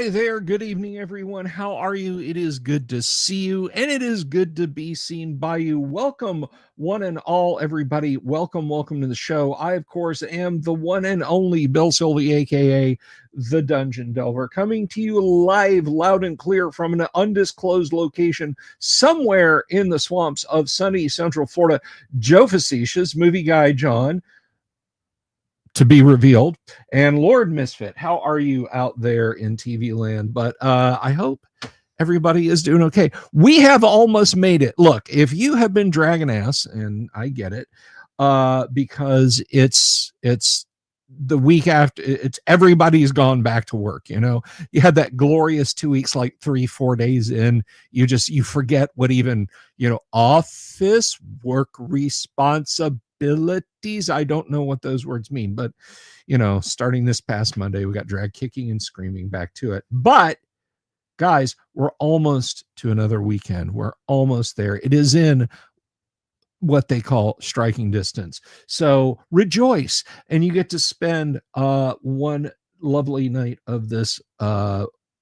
Hi there. Good evening, everyone. How are you? It is good to see you, and it is good to be seen by you. Welcome, one and all, everybody. Welcome to the show. I, of course, am the one and only Bill Sylvie, aka the Dungeon Delver, coming to you live, loud and clear from an undisclosed location somewhere in the swamps of sunny Central Florida. Joe Facetious, movie guy John, to be revealed, and Lord Misfit. How are you out there in TV land? But I hope everybody is doing okay. We have almost made it. Look, if you have been dragging ass, and I get it, because it's the week after, it's everybody's gone back to work. You know, you had that glorious 2 weeks, like 3-4 days in, you forget what even, office work responsibilities. I don't know what those words mean, but starting this past Monday, we got dragged kicking and screaming back to it. But guys, we're almost to another weekend. We're almost there. It is in what they call striking distance. So rejoice, and you get to spend one lovely night of this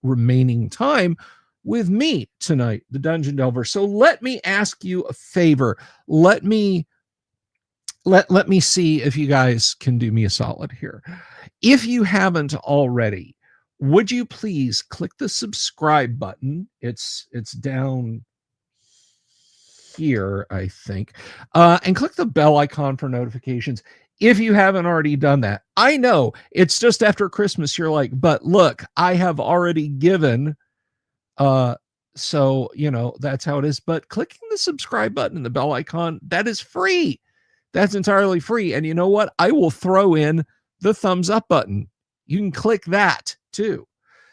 remaining time with me tonight, the Dungeon Delver. So let me ask you a favor. Let me see if you guys can do me a solid here. If you haven't already, would you please click the subscribe button? It's down here, I think, and click the bell icon for notifications if you haven't already done that. I know it's just after Christmas. You're like, but look, I have already given, so that's how it is. But clicking the subscribe button and the bell icon, that is free. That's entirely free. And you know what? I will throw in the thumbs up button. You can click that too.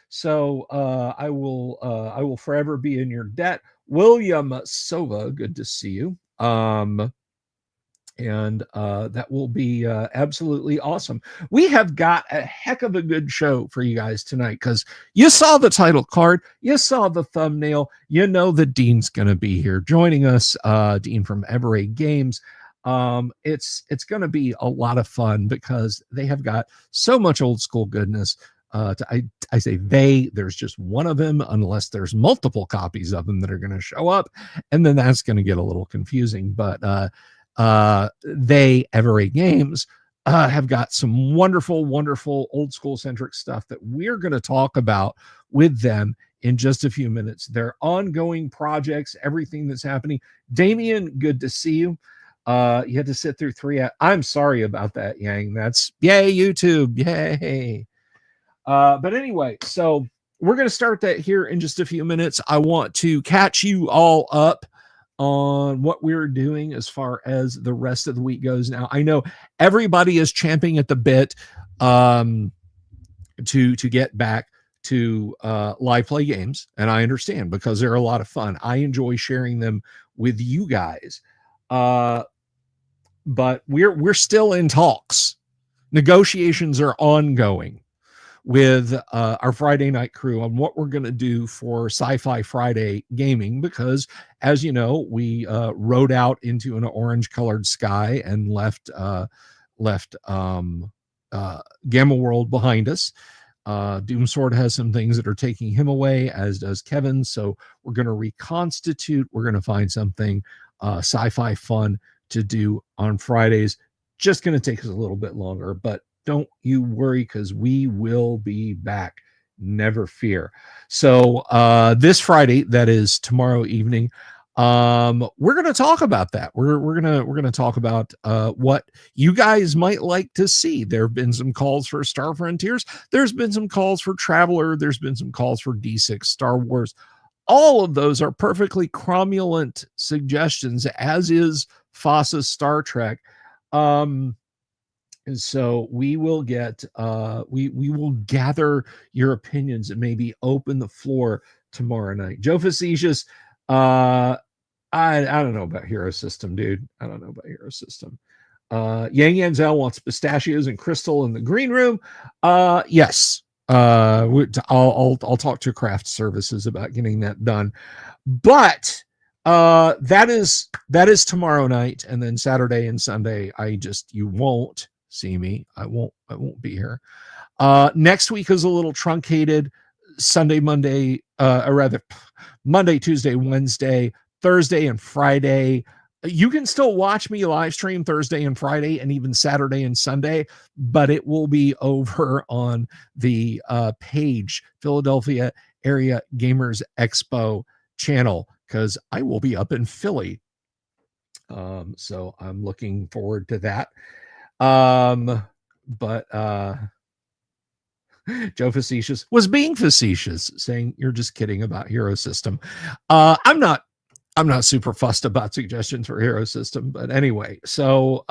So I will forever be in your debt. William Sova, good to see you. And that will be absolutely awesome. We have got a heck of a good show for you guys tonight, because you saw the title card, you saw the thumbnail, the Dean's going to be here joining us, Dean from Everae Games. It's going to be a lot of fun because they have got so much old school goodness. I say there's just one of them, unless there's multiple copies of them that are going to show up, and then that's going to get a little confusing. But Everae Games have got some wonderful old school centric stuff that we're going to talk about with them in just a few minutes. Their ongoing projects, everything that's happening. Damien, good to see you. You had to sit through 3. I'm sorry about that, Yang. That's yay, YouTube. Yay. But anyway, so we're going to start that here in just a few minutes. I want to catch you all up on what we're doing as far as the rest of the week goes. Now, I know everybody is champing at the bit to get back to live play games, and I understand, because they're a lot of fun. I enjoy sharing them with you guys. But we're still in talks. Negotiations are ongoing with our Friday night crew on what we're going to do for Sci-Fi Friday gaming, because, as you know, we rode out into an orange colored sky and left Gamma World behind us. Doomsword has some things that are taking him away, as does Kevin. So we're going to reconstitute. We're going to find something sci-fi fun to do on Fridays. Just going to take us a little bit longer, but don't you worry, because we will be back. Never fear. So this Friday, that is tomorrow evening, we're going to talk about that. We're going to talk about what you guys might like to see. There have been some calls for Star Frontiers. There's been some calls for Traveler. There's been some calls for D6 Star Wars. All of those are perfectly cromulent suggestions, as is Foss's Star Trek. And so we will get we will gather your opinions and maybe open the floor tomorrow night. Joe Facetious, I don't know about Hero System, dude. I don't know about Hero System. Yang Yanzel wants pistachios and crystal in the green room. Yes. I'll talk to craft services about getting that done. But that is tomorrow night, and then Saturday and Sunday, you won't see me. I won't be here. Next week is a little truncated. Sunday, Monday, or rather Monday, Tuesday, Wednesday, Thursday, and Friday. You can still watch me live stream Thursday and Friday and even Saturday and Sunday, but it will be over on the page Philadelphia Area Gamers Expo channel because I will be up in Philly. So I'm looking forward to that. But Joe Facetious was being facetious, saying you're just kidding about Hero System. I'm not super fussed about suggestions for Hero System, but anyway, so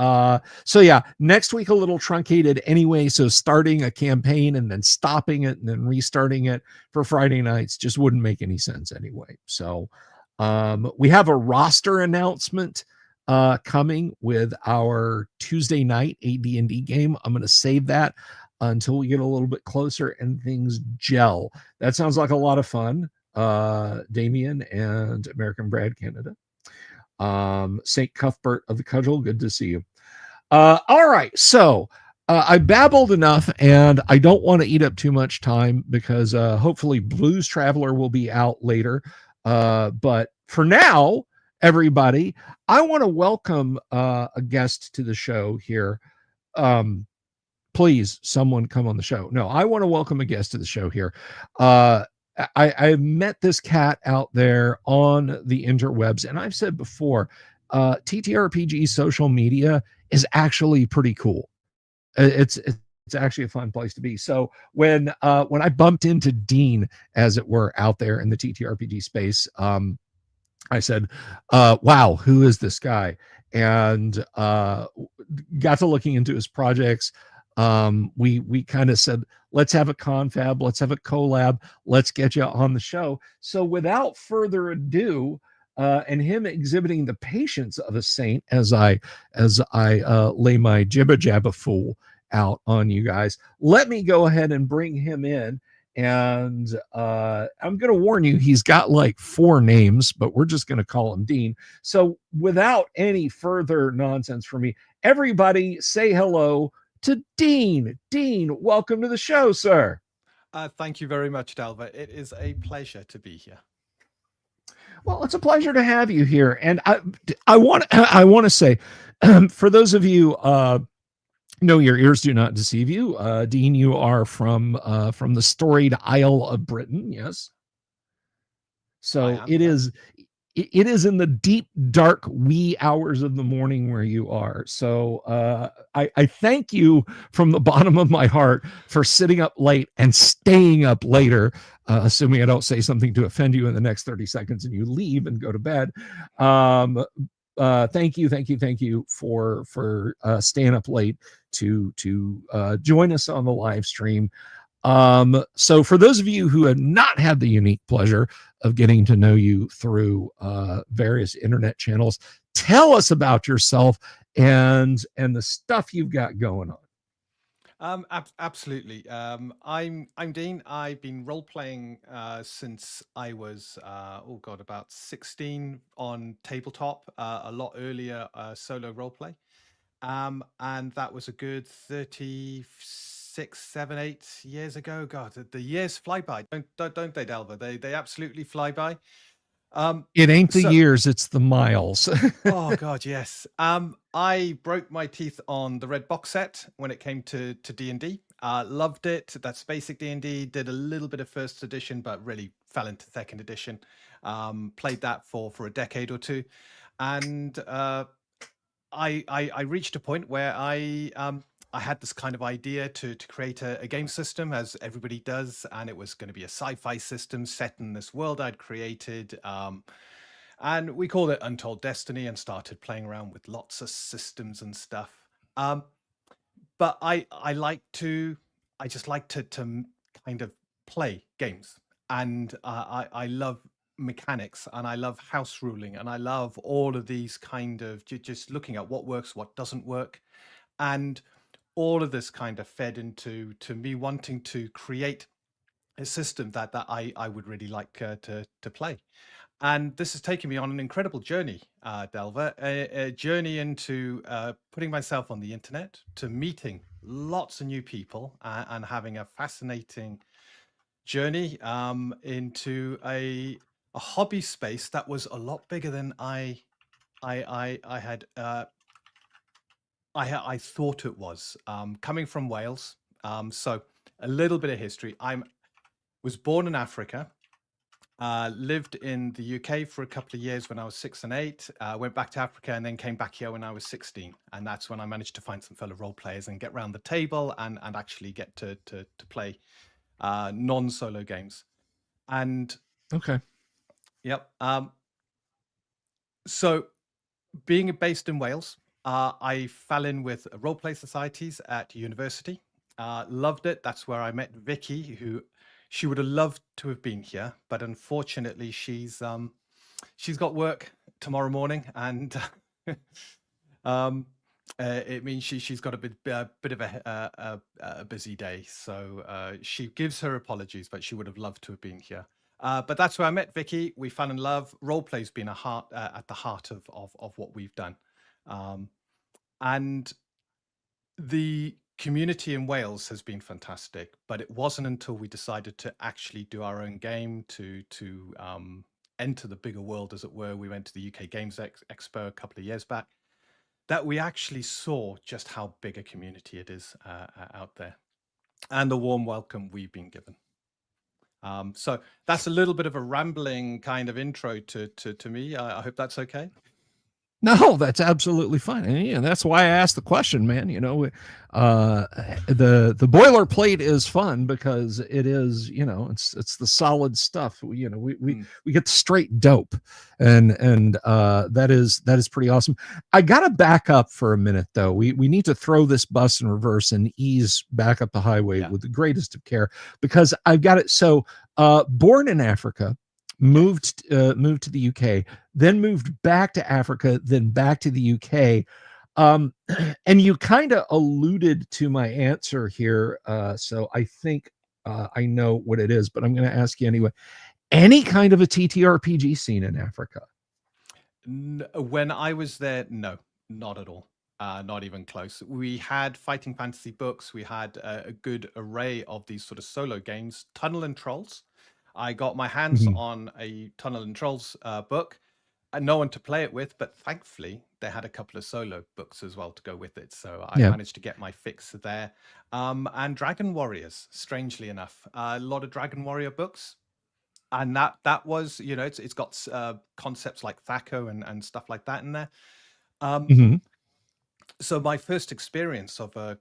yeah, next week a little truncated anyway, so starting a campaign and then stopping it and then restarting it for Friday nights just wouldn't make any sense anyway. So we have a roster announcement coming with our Tuesday night AD&D game. I'm going to save that until we get a little bit closer and things gel. That sounds like a lot of fun. Damien and American Brad Canada. St. Cuthbert of the Cudgel, good to see you. All right, so I babbled enough and I don't want to eat up too much time because hopefully Blues Traveler will be out later. But for now, everybody, I want to welcome a guest to the show here. Please, someone come on the show. No, I want to welcome a guest to the show here. I met this cat out there on the interwebs, and I've said before, TTRPG social media is actually pretty cool. It's actually a fun place to be. So when I bumped into Dean, as it were, out there in the TTRPG space, I said, wow, who is this guy? And got to looking into his projects. We kind of said, let's have a confab, let's have a collab, let's get you on the show. So without further ado, and him exhibiting the patience of a saint as I lay my jibba jabba fool out on you guys, let me go ahead and bring him in. And I'm going to warn you, he's got like 4 names, but we're just going to call him Dean. So without any further nonsense from me, everybody say hello to Dean. Dean, welcome to the show, sir. Thank you very much, Delva. It is a pleasure to be here. Well, it's a pleasure to have you here. And I want to say, for those of you, no, your ears do not deceive you. Dean, you are from the storied Isle of Britain, yes? So it is in the deep, dark, wee hours of the morning where you are. So I thank you from the bottom of my heart for sitting up late and staying up later, assuming I don't say something to offend you in the next 30 seconds and you leave and go to bed. Thank you for staying up late to join us on the live stream. So for those of you who have not had the unique pleasure of getting to know you through various internet channels, tell us about yourself and the stuff you've got going on. Absolutely. I'm Dean. I've been role playing since I was about 16 on tabletop. A lot earlier, solo role play, and that was a good 36, 7, 8 years ago. God, the years fly by, don't they, Delva? They absolutely fly by. It ain't the years, it's the miles. Oh God, yes. I broke my teeth on the red box set when it came to D&D. Loved it. That's basic D&D. Did a little bit of first edition, but really fell into second edition. Played that for a decade or two, and I reached a point where I had this kind of idea to create a game system, as everybody does, and it was going to be a sci-fi system set in this world I'd created. And we called it Untold Destiny and started playing around with lots of systems and stuff. But I just like to kind of play games, and I love mechanics, and I love house ruling, and I love all of these kind of just looking at what works, what doesn't work, and all of this kind of fed into me wanting to create a system that I would really like to play. And this has taken me on an incredible journey, Delva, a journey into putting myself on the internet, to meeting lots of new people, and having a fascinating journey into a hobby space that was a lot bigger than I thought it was. Coming from Wales, so a little bit of history. Was born in Africa. Lived in the UK for a couple of years when I was 6 and 8. Went back to Africa and then came back here when I was 16. And that's when I managed to find some fellow role players and get around the table and actually get to play non-solo games. And Okay. yep. So being based in Wales, I fell in with roleplay societies at university. Loved it. That's where I met Vicky, who she would have loved to have been here, but unfortunately she's got work tomorrow morning, and it means she's got a bit of a busy day. So she gives her apologies, but she would have loved to have been here. But that's where I met Vicky. We fell in love. Roleplay's been at the heart of what we've done. And the community in Wales has been fantastic, but it wasn't until we decided to actually do our own game to enter the bigger world, as it were. We went to the UK Games Expo a couple of years back, that we actually saw just how big a community it is out there, and the warm welcome we've been given. So that's a little bit of a rambling kind of intro to me. I hope that's okay. No, that's absolutely fine, and that's why I asked the question, man. The boilerplate is fun because it is, it's the solid stuff. We get the straight dope, and that is pretty awesome. I gotta back up for a minute though. We need to throw this bus in reverse and ease back up the highway with the greatest of care, because I've got it. So, born in Africa. Moved to the UK, then moved back to Africa, then back to the UK. And you kind of alluded to my answer here. So I think I know what it is, but I'm going to ask you anyway. Any kind of a TTRPG scene in Africa? When I was there, no, not at all. Not even close. We had fighting fantasy books. We had a good array of these sort of solo games. Tunnel and Trolls. I got my hands on a Tunnel and Trolls book, and no one to play it with, but thankfully they had a couple of solo books as well to go with it. So I managed to get my fix there. And Dragon Warriors, strangely enough, a lot of Dragon Warrior books. And that was, it's got concepts like Thaco and stuff like that in there. So my first experience of a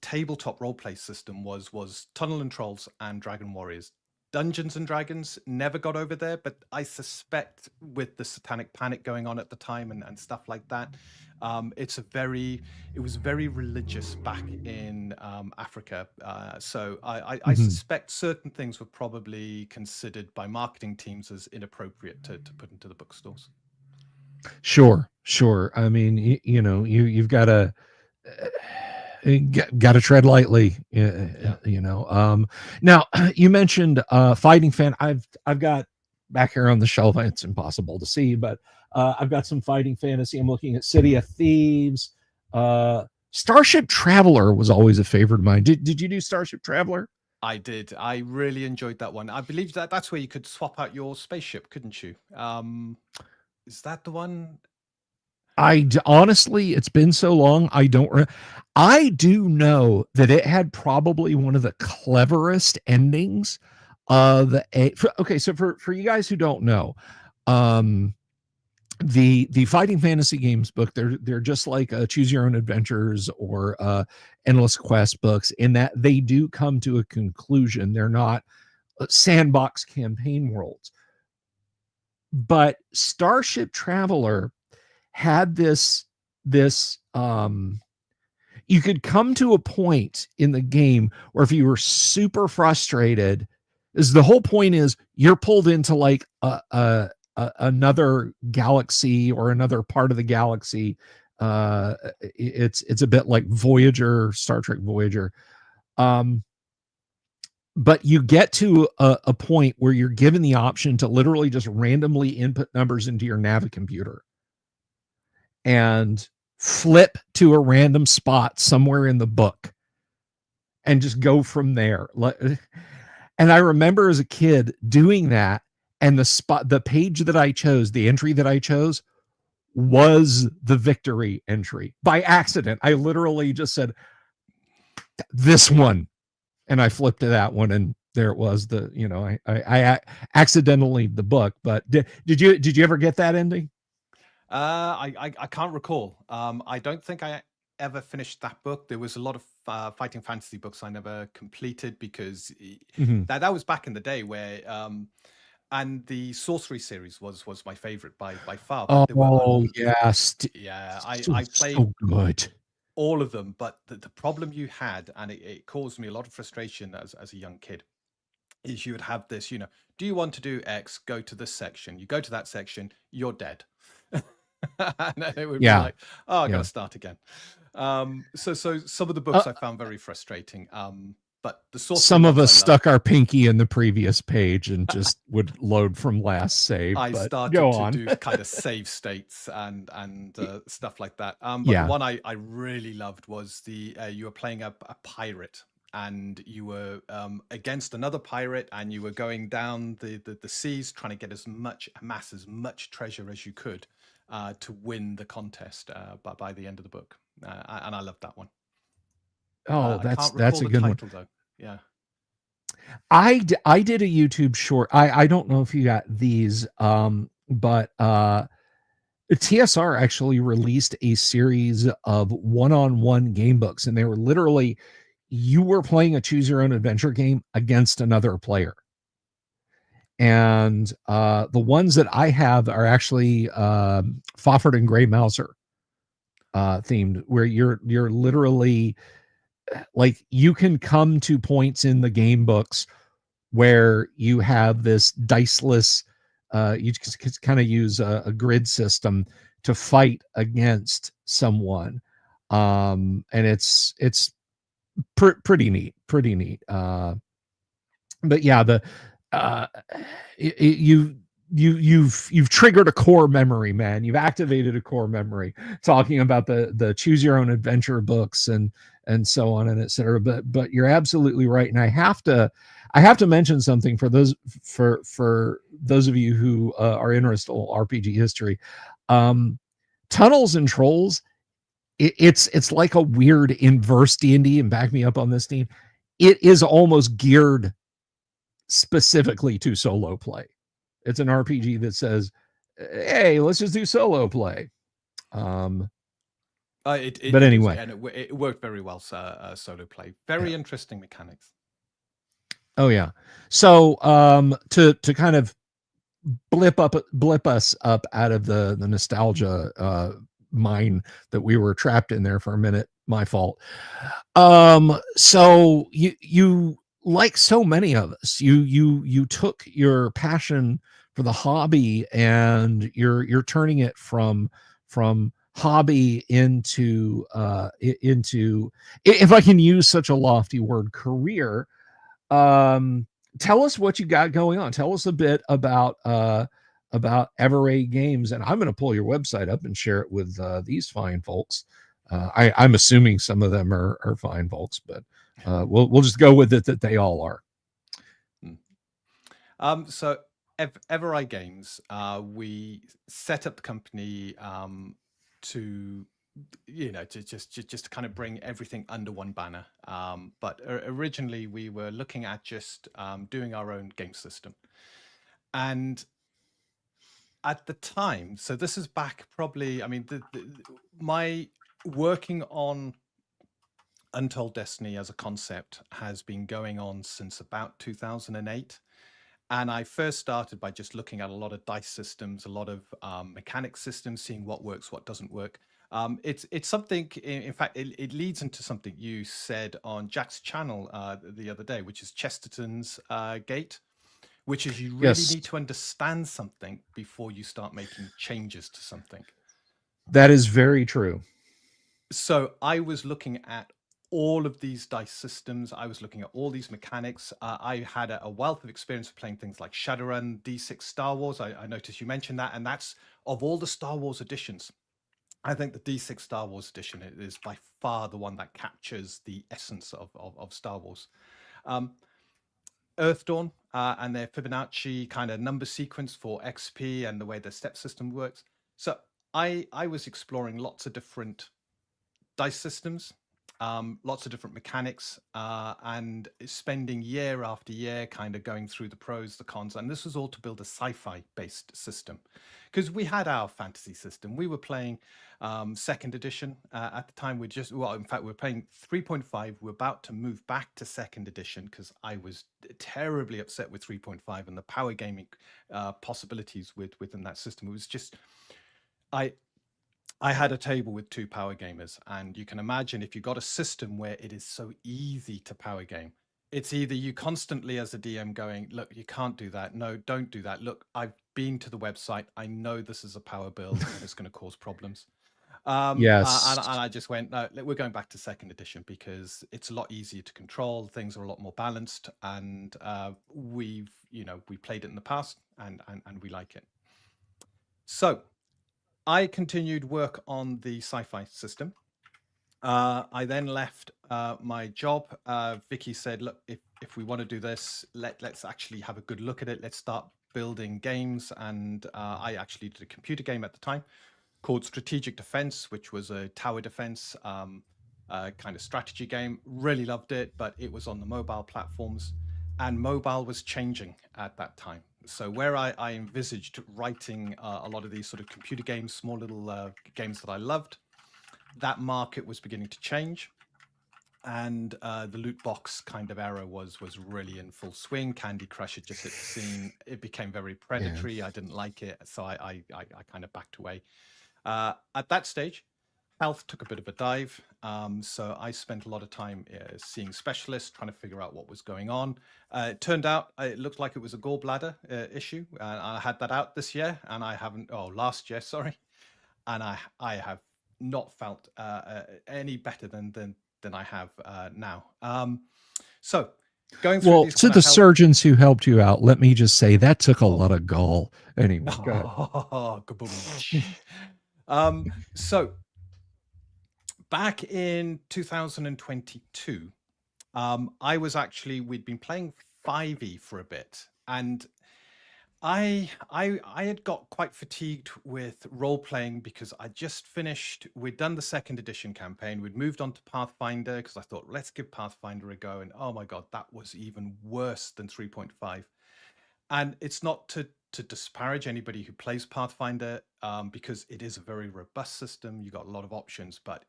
tabletop roleplay system was Tunnel and Trolls and Dragon Warriors. Dungeons and Dragons never got over there, but I suspect with the satanic panic going on at the time and stuff like that, it was very religious back in Africa. So I suspect certain things were probably considered by marketing teams as inappropriate to put into the bookstores. Sure. I mean, you've got to. Got to tread lightly, Now you mentioned fighting fan. I've got back here on the shelf. It's impossible to see, but I've got some fighting fantasy. I'm looking at City of Thieves. Starship Traveler was always a favorite of mine. Did you do Starship Traveler? I did. I really enjoyed that one. I believe that's where you could swap out your spaceship, couldn't you? Is that the one? Honestly, it's been so long. I do know that it had probably one of the cleverest endings of okay. So for you guys who don't know, the fighting fantasy games book, they're just like choose your own adventures or endless quest books, in that they do come to a conclusion. They're not sandbox campaign worlds. But Starship Traveler had this you could come to a point in the game where if you were super frustrated, is the whole point is you're pulled into like another galaxy or another part of the galaxy. It's a bit like Voyager, Star Trek Voyager. But you get to a point where you're given the option to literally just randomly input numbers into your Navi computer and flip to a random spot somewhere in the book and just go from there. And I remember as a kid doing that, and the page that I chose, the entry that I chose was the victory entry by accident. I literally just said this one, and I flipped to that one, and there it was. I accidentally the book. But did you ever get that ending? I can't recall. I don't think I ever finished that book. There was a lot of fighting fantasy books I never completed because Mm-hmm. that was back in the day where and the sorcery series was my favorite by far. But there were Oh yes, yeah, I played so good. all of them. But the problem you had, and it caused me a lot of frustration as a young kid, is you would have this, do you want to do X? Go to this section. You go to that section, you're dead. And then it would be Yeah, like, oh, I got to yeah. start again. So some of the books I found very frustrating. But the sorcery Some of ones us I loved. stuck our pinky in the previous page and just would load from last save. I But started go to on. do kind of save states and stuff like that. But the Yeah, one I really loved was the you were playing a pirate and you were against another pirate and you were going down the seas trying to get amass as much treasure as you could to win the contest by the end of the book. And I loved that one. oh, I that's can't recall a the good one. title though. Yeah. I did a YouTube short. I don't know if you got these, but TSR actually released a series of one-on-one game books, and they were literally you were playing a choose your own adventure game against another player. And the ones that I have are actually Fafhrd and Grey Mouser themed, where you're literally like you can come to points in the game books where you have this diceless you just kind of use a grid system to fight against someone, and it's pretty neat. But yeah, the uh you've triggered a core memory, man. You've activated a core memory talking about the choose your own adventure books and so on and etc. But you're absolutely right, and I have to mention something for those of you who are interested in RPG history. um Tunnels and Trolls, it's like a weird inverse D&D, and back me up on this, Dean. It is almost geared specifically to solo play. It's an RPG that says, "Hey, let's just do solo play." Um, but It is, anyway, and it worked very well. Solo play, very yeah. interesting mechanics. Oh yeah. So to kind of blip us up out of the nostalgia mine that we were trapped in there for a minute. My fault. So you like so many of us, you took your passion for the hobby and you're turning it from hobby into into, if I can use such a lofty word, career. um Tell us what you got going on. Tell us a bit about Everae Games, and I'm going to pull your website up and share it with these fine folks. I'm assuming some of them are fine folks, but we'll just go with it that they all are. So Everae Games, we set up the company to to kind of bring everything under one banner. But originally we were looking at just doing our own game system, and at the time, so this is back probably. I mean, my working on Untold Destiny as a concept has been going on since about 2008. And I first started by just looking at a lot of dice systems, a lot of mechanic systems, seeing what works, what doesn't work. It's something, in fact, it leads into something you said on Jack's channel the other day, which is Chesterton's gate, which is you really Yes, need to understand something before you start making changes to something. that is very true. So I was looking at all of these dice systems. I was looking at all these mechanics. I had a wealth of experience of playing things like Shadowrun, D6 Star Wars. I noticed you mentioned that, and that's of all the Star Wars editions. I think the D6 Star Wars edition is by far the one that captures the essence of Star Wars. Um, Earthdawn and their Fibonacci kind of number sequence for XP and the way the step system works. So I was exploring lots of different dice systems, lots of different mechanics, and spending year after year kind of going through the pros, the cons. And this was all to build a sci-fi based system, because we had our fantasy system. We were playing second edition at the time. In fact, we were playing 3.5. We're about to move back to second edition because I was terribly upset with 3.5 and the power gaming possibilities within that system. It was just, I had a table with 2 power gamers, and you can imagine if you got a system where it is so easy to power game, it's either you constantly as a DM going, look, you can't do that. No, don't do that. Look, I've been to the website. I know this is a power build and it's going to cause problems. Yes. And I just went, no, we're going back to second edition because it's a lot easier to control. Things are a lot more balanced, and we played it in the past, and we like it. So I continued work on the sci-fi system. I then left my job. Vicky said, look, if we want to do this, let's actually have a good look at it. Let's start building games. And I actually did a computer game at the time called Strategic Defense, which was a tower defense kind of strategy game. Really loved it, but it was on the mobile platforms, and mobile was changing at that time. So where I envisaged writing a lot of these sort of computer games, small little games that I loved, that market was beginning to change, and the loot box kind of era was really in full swing. Candy Crush had just hit the scene. It became very predatory. Yeah. I didn't like it, so I kind of backed away. At that stage, health took a bit of a dive, so I spent a lot of time seeing specialists, trying to figure out what was going on. It turned out it looked like it was a gallbladder issue. I had that out this year, and last year, sorry, and I have not felt any better than I have now. So going through these to the surgeons who helped you out, let me just say that took a lot of gall. Anyway, go ahead. So back in 2022, we'd been playing 5e for a bit, and I had got quite fatigued with role playing because we'd done the second edition campaign. We'd moved on to Pathfinder because I thought, let's give Pathfinder a go. And oh my God, that was even worse than 3.5. And it's not to disparage anybody who plays Pathfinder, because it is a very robust system. You got a lot of options, but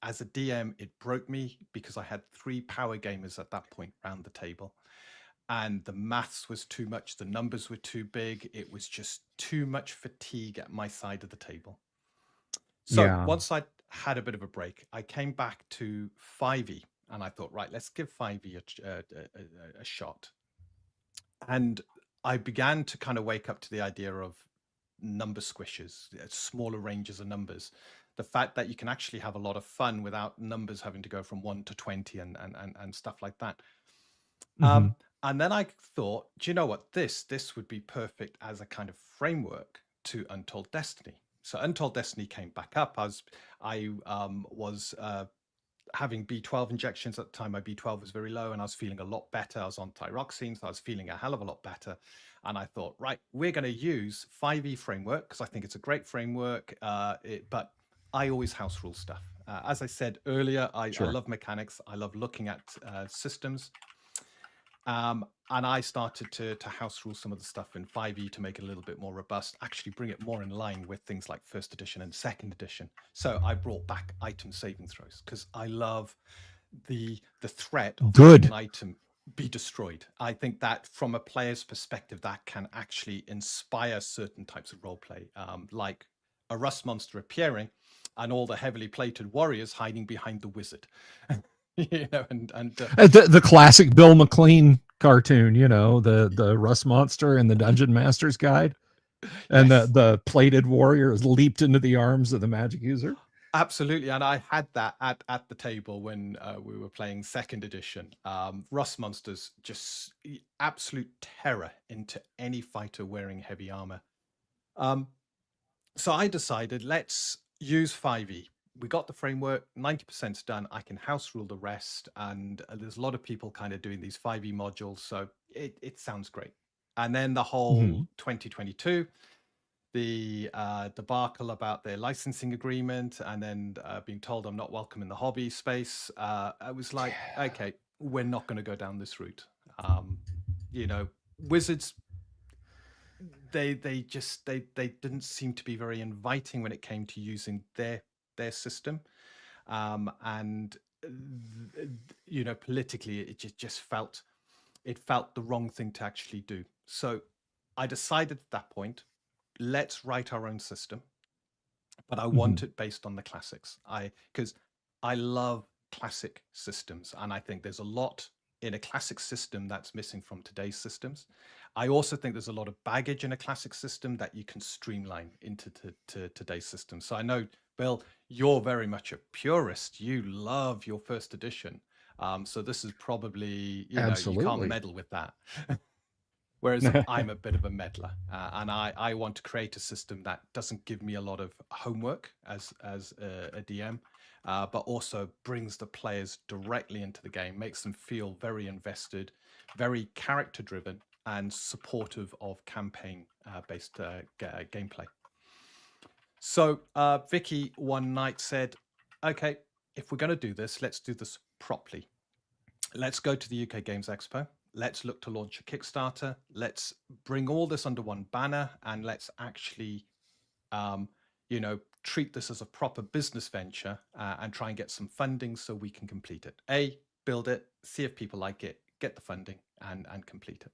as a DM, it broke me because I had 3 power gamers at that point around the table. And the maths was too much. The numbers were too big. It was just too much fatigue at my side of the table. So once I had a bit of a break, I came back to 5e, and I thought, right, let's give 5e a shot. And I began to kind of wake up to the idea of number squishes, smaller ranges of numbers. The fact that you can actually have a lot of fun without numbers having to go from 1 to 20 and stuff like that. Mm-hmm. And then I thought, do you know what? This would be perfect as a kind of framework to Untold Destiny. So Untold Destiny came back up. I was having B12 injections at the time. My B12 was very low, and I was feeling a lot better. I was on thyroxine, so I was feeling a hell of a lot better. And I thought, right, we're going to use 5e framework because I think it's a great framework. But I always house rule stuff. As I said earlier, I love mechanics. I love looking at systems. And I started to house rule some of the stuff in 5e to make it a little bit more robust, actually bring it more in line with things like first edition and second edition. So I brought back item saving throws because I love the threat of an item be destroyed. I think that from a player's perspective, that can actually inspire certain types of roleplay, like a rust monster appearing and all the heavily plated warriors hiding behind the wizard. The classic Bill McLean cartoon, the rust monster and the Dungeon Master's Guide, and the plated warriors leaped into the arms of the magic user. Absolutely, and I had that at the table when we were playing second edition. Rust monsters, just absolute terror into any fighter wearing heavy armor. So I decided, let's use 5e. we got the framework, 90%'s done. I can house rule the rest. And there's a lot of people kind of doing these 5e modules. So it sounds great. And then the whole 2022, the debacle about their licensing agreement, and then being told I'm not welcome in the hobby space. I was like, okay, we're not going to go down this route. Wizards, they didn't seem to be very inviting when it came to using their system, and politically it just felt the wrong thing to actually do. So I decided at that point, let's write our own system, but I want it based on the classics. Because I love classic systems, and I think there's a lot in a classic system that's missing from today's systems. I also think there's a lot of baggage in a classic system that you can streamline into today's system. So I know, Bill, you're very much a purist. You love your first edition. So this is probably, you can't meddle with that. Whereas I'm a bit of a meddler, and I want to create a system that doesn't give me a lot of homework as a DM, but also brings the players directly into the game, makes them feel very invested, very character driven, and supportive of campaign based gameplay. So Vicky one night said, okay, if we're going to do this, let's do this properly. Let's go to the UK Games Expo. Let's look to launch a Kickstarter. Let's bring all this under one banner, and let's actually, treat this as a proper business venture and try and get some funding so we can complete it. Build it, see if people like it, get the funding, and complete it.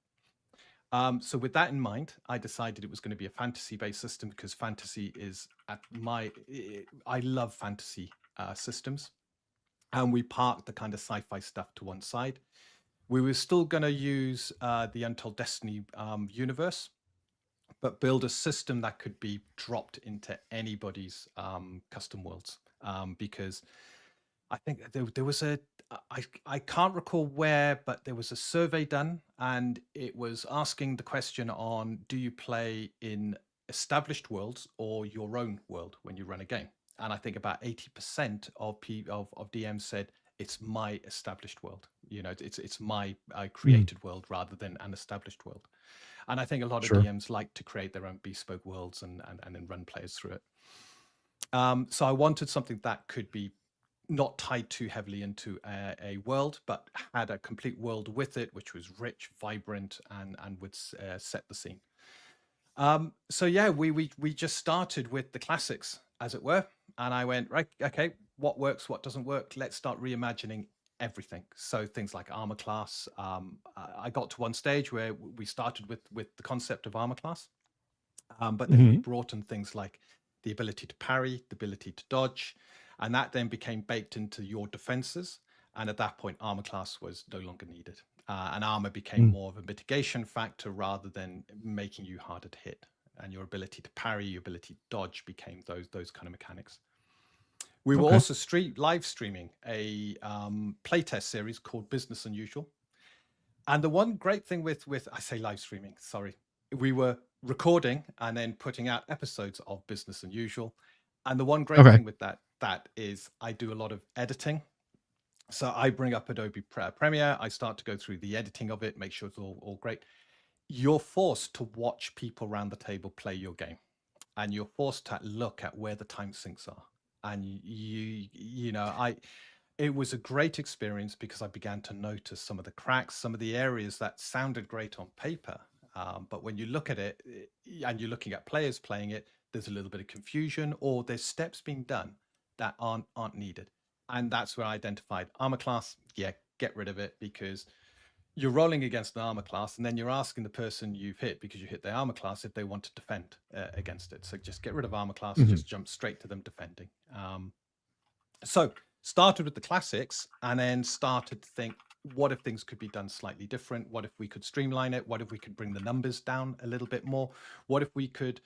So with that in mind, I decided it was going to be a fantasy-based system, because fantasy is I love fantasy systems. And we parked the kind of sci-fi stuff to one side. We were still going to use the Untold Destiny universe, but build a system that could be dropped into anybody's custom worlds. Because I think there was I can't recall where, but there was a survey done, and it was asking the question on, do you play in established worlds or your own world when you run a game? And I think about 80% of DMs said, it's my established world. It's my created world rather than an established world. And I think a lot of DMs like to create their own bespoke worlds and then run players through it. So I wanted something that could be not tied too heavily into a world, but had a complete world with it, which was rich, vibrant, and would set the scene. So yeah, we just started with the classics, as it were. And I went, right, okay, what works, what doesn't work? Let's start reimagining everything. So things like armor class. I got to one stage where we started with the concept of armor class, but then we brought in things like the ability to parry, the ability to dodge, and that then became baked into your defenses. And at that point, armor class was no longer needed. And armor became more of a mitigation factor rather than making you harder to hit. And your ability to parry, your ability to dodge became those kind of mechanics. We were also live streaming a playtest series called Business Unusual. And the one great thing with I say live streaming, sorry, we were recording and then putting out episodes of Business Unusual. And the one great thing with that is I do a lot of editing. So I bring up Adobe Premiere. I start to go through the editing of it, make sure it's all great. You're forced to watch people around the table play your game, and you're forced to look at where the time sinks are. And it was a great experience, because I began to notice some of the cracks, some of the areas that sounded great on paper. But when you look at it and you're looking at players playing it, there's a little bit of confusion, or there's steps being done that aren't needed. And that's where I identified armor class. Yeah, get rid of it, because you're rolling against an armor class, and then you're asking the person you've hit, because you hit their armor class, if they want to defend against it. So just get rid of armor class, just jump straight to them defending. So started with the classics, and then started to think, what if things could be done slightly different? What if we could streamline it? What if we could bring the numbers down a little bit more? What if we could,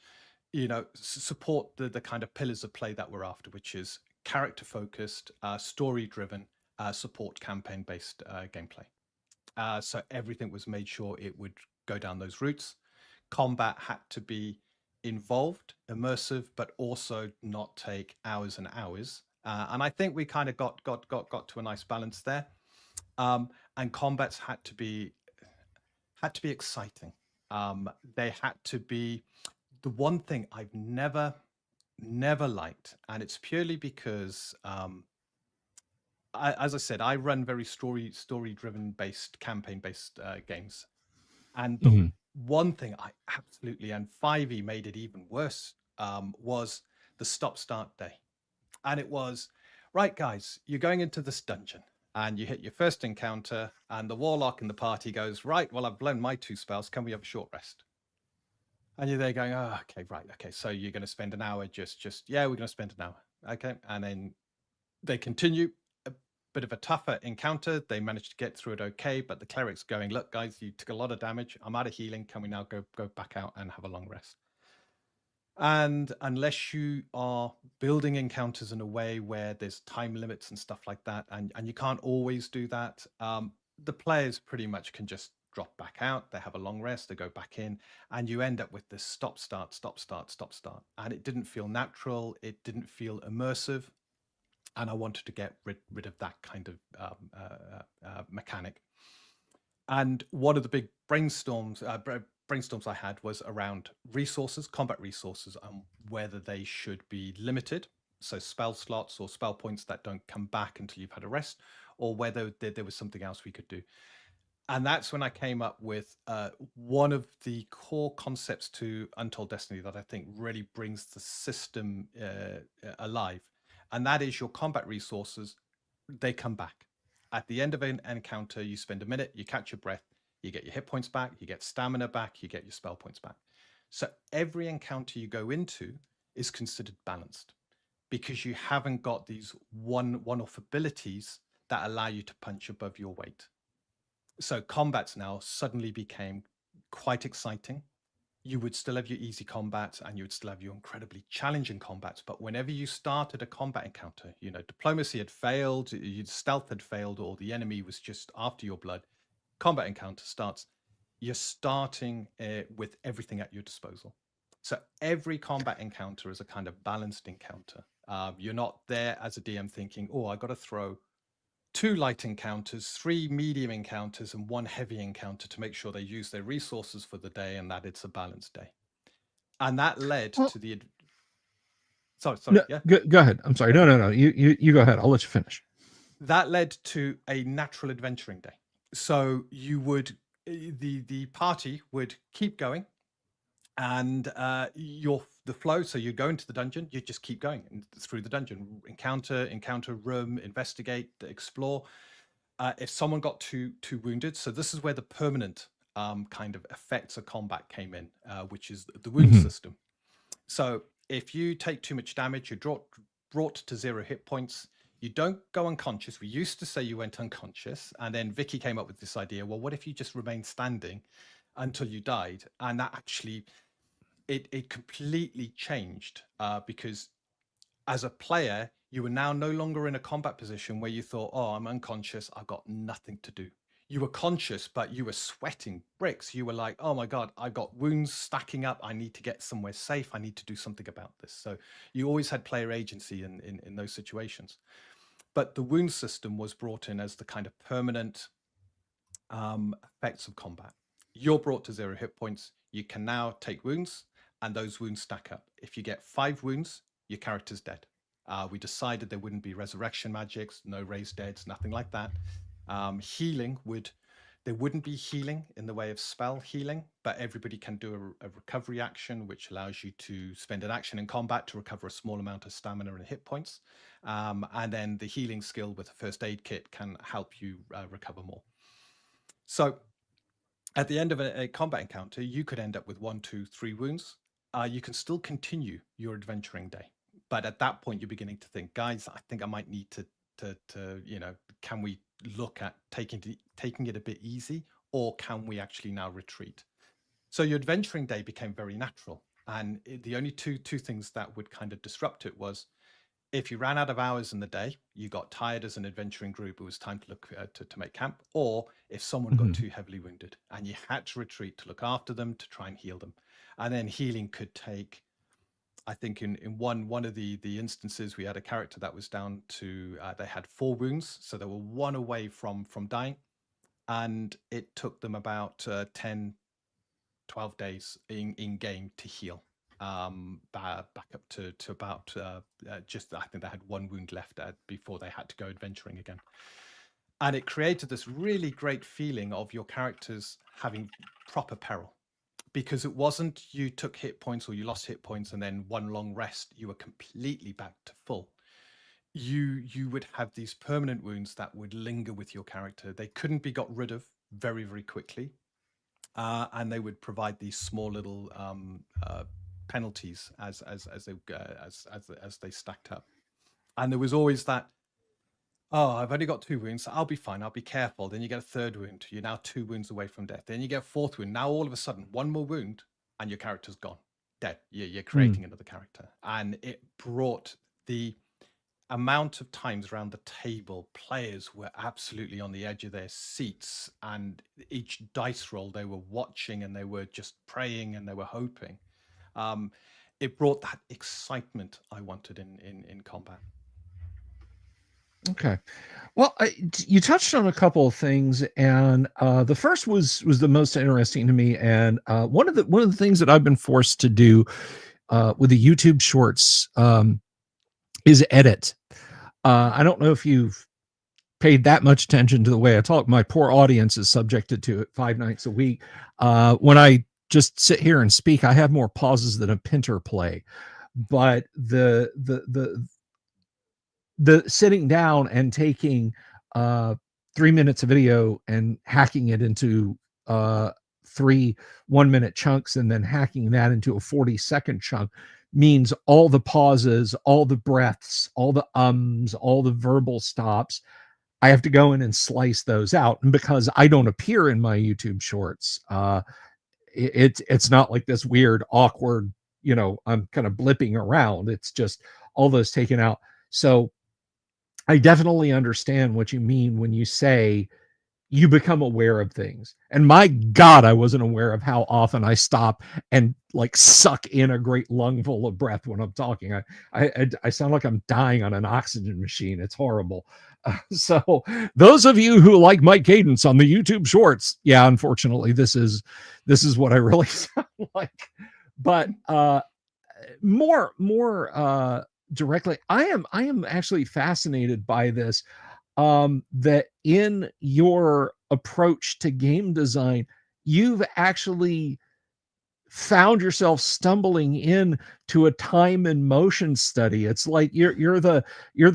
support the kind of pillars of play that we're after, which is character focused, story driven, support campaign based gameplay. So everything was made sure it would go down those routes. Combat had to be involved, immersive, but also not take hours and hours. And I think we kind of got to a nice balance there. And combats had to be exciting. They had to be the one thing I've never liked, and it's purely because as I said, I run very story driven based campaign based games, and the one thing I absolutely, and 5e made it even worse, was the stop start day. And it was, right, guys, you're going into this dungeon and you hit your first encounter, and the warlock in the party goes, right, well, I've blown my 2 spells. Can we have a short rest? And you're there going, oh, okay, right. Okay. So you're going to spend an hour yeah, we're going to spend an hour. Okay. And then they continue. A bit of a tougher encounter. They managed to get through it okay, but the cleric's going, look, guys, you took a lot of damage. I'm out of healing. Can we now go back out and have a long rest? And unless you are building encounters in a way where there's time limits and stuff like that, and you can't always do that, the players pretty much can just drop back out. They have a long rest, they go back in, and you end up with this stop, start, stop, start, stop, start. And it didn't feel natural. It didn't feel immersive. And I wanted to get rid of that kind of mechanic. And one of the big brainstorms I had was around resources, combat resources, and whether they should be limited, so spell slots or spell points that don't come back until you've had a rest, or whether there was something else we could do. And that's when I came up with one of the core concepts to Untold Destiny that I think really brings the system alive. And that is your combat resources, they come back. At the end of an encounter, you spend a minute, you catch your breath, you get your hit points back, you get stamina back, you get your spell points back. So every encounter you go into is considered balanced because you haven't got these one-off abilities that allow you to punch above your weight. So combats now suddenly became quite exciting. You would still have your easy combats and you would still have your incredibly challenging combats. But whenever you started a combat encounter, diplomacy had failed, stealth had failed, or the enemy was just after your blood, combat encounter starts. You're starting with everything at your disposal. So every combat encounter is a kind of balanced encounter. You're not there as a DM thinking, oh, I got to throw 2 light encounters, 3 medium encounters, and 1 heavy encounter to make sure they use their resources for the day and that it's a balanced day. And that led to the... Sorry, no, yeah? Go ahead. I'm sorry. No. You go ahead. I'll let you finish. That led to a natural adventuring day. So you would... The party would keep going and the flow, so you go into the dungeon, you just keep going through the dungeon, encounter room, investigate, explore. If someone got too wounded, so this is where the permanent kind of effects of combat came in, which is the wound system. So if you take too much damage, you're brought to 0 hit points. You don't go unconscious. We used to say you went unconscious, and then Vicky came up with this idea. Well, what if you just remained standing until you died? And that actually it completely changed because as a player, you were now no longer in a combat position where you thought, oh, I'm unconscious, I've got nothing to do. You were conscious, but you were sweating bricks. You were like, oh my God, I've got wounds stacking up. I need to get somewhere safe. I need to do something about this. So you always had player agency in those situations. But the wound system was brought in as the kind of permanent effects of combat. You're brought to 0 hit points. You can now take wounds, and those wounds stack up. If you get 5 wounds, your character's dead. We decided there wouldn't be resurrection magics, no raised deads, nothing like that. There wouldn't be healing in the way of spell healing, but everybody can do a recovery action, which allows you to spend an action in combat to recover a small amount of stamina and hit points. And then the healing skill with a first aid kit can help you recover more. So at the end of a combat encounter, you could end up with 1, 2, 3 wounds. You can still continue your adventuring day. But at that point, you're beginning to think, guys, I think I might need to can we look at taking it a bit easy, or can we actually now retreat? So your adventuring day became very natural. And the only two things that would kind of disrupt it was if you ran out of hours in the day, you got tired as an adventuring group, it was time to look to make camp, or if someone got too heavily wounded and you had to retreat to look after them, to try and heal them. And then healing could take I think in one of the instances, we had a character that was down to they had 4 wounds, so they were 1 away from dying, and it took them about 10, 12 days in game to heal, back up to about just, I think they had 1 wound left before they had to go adventuring again. And it created this really great feeling of your characters having proper peril, because it wasn't you took hit points or you lost hit points and then 1 long rest, you were completely back to full. You would have these permanent wounds that would linger with your character. They couldn't be got rid of very, very quickly. And they would provide these small little penalties as they stacked up. And there was always that, oh, I've only got 2 wounds, so I'll be fine, I'll be careful. Then you get a 3rd wound, you're now 2 wounds away from death. Then you get a 4th wound. Now all of a sudden, 1 more wound and your character's gone, dead. You're creating another character. And it brought the amount of times around the table, players were absolutely on the edge of their seats, and each dice roll they were watching and they were just praying and they were hoping. It brought that excitement I wanted in combat. Okay. Well, you touched on a couple of things, and the first was the most interesting to me. And one of the things that I've been forced to do with the YouTube shorts is edit. I don't know if you've paid that much attention to the way I talk. My poor audience is subjected to it 5 nights a week. When I just sit here and speak, I have more pauses than a Pinter play. But the sitting down and taking 3 minutes of video and hacking it into 3 1-minute chunks and then hacking that into a 40-second chunk means all the pauses, all the breaths, all the ums, all the verbal stops, I have to go in and slice those out. And because I don't appear in my YouTube shorts, it's not like this weird, awkward, I'm kind of blipping around. It's just all those taken out. So I definitely understand what you mean when you say you become aware of things. And my God, I wasn't aware of how often I stop and like suck in a great lungful of breath when I'm talking. I sound like I'm dying on an oxygen machine. It's horrible. So those of you who like my cadence on the YouTube shorts, yeah, unfortunately, this is what I really sound like. But more directly, I am actually fascinated by this. That in your approach to game design, you've actually found yourself stumbling in to a time and motion study. It's like you're the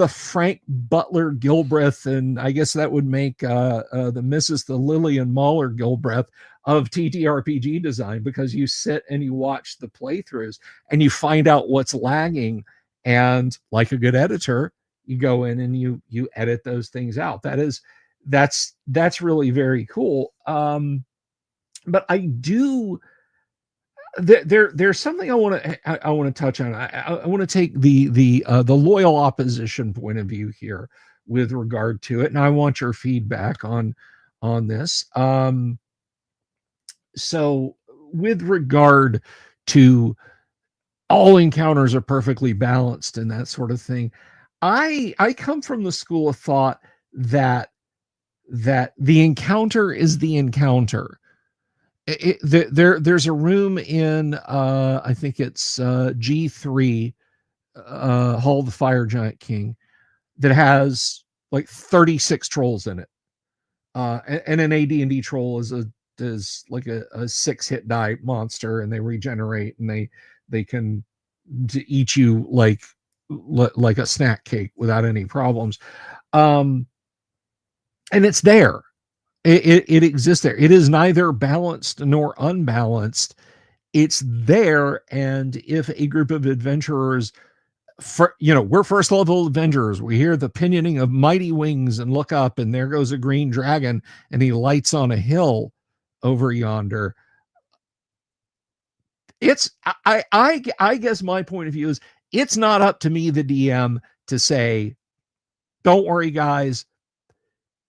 Frank Butler Gilbreth, and I guess that would make the Lillian Mahler Gilbreth of TTRPG design, because you sit and you watch the playthroughs and you find out what's lagging, and like a good editor, you go in and you edit those things out. That's really very cool. But I do, there's something I want to touch on. I want to take the loyal opposition point of view here with regard to it, and I want your feedback on this. So with regard to all encounters are perfectly balanced and that sort of thing, I come from the school of thought that the encounter is the encounter. There's a room in I think it's G3, Hall of the Fire Giant King, that has like 36 trolls in it. And an AD&D troll is like a 6-hit die monster, and they regenerate, and they can eat you like a snack cake without any problems. And it's there. It exists there. It is neither balanced nor unbalanced. It's there. And if a group of adventurers, we're first level adventurers, we hear the pinioning of mighty wings and look up, and there goes a green dragon, and he lights on a hill over yonder. It's I guess my point of view is, it's not up to me, the DM, to say, don't worry, guys,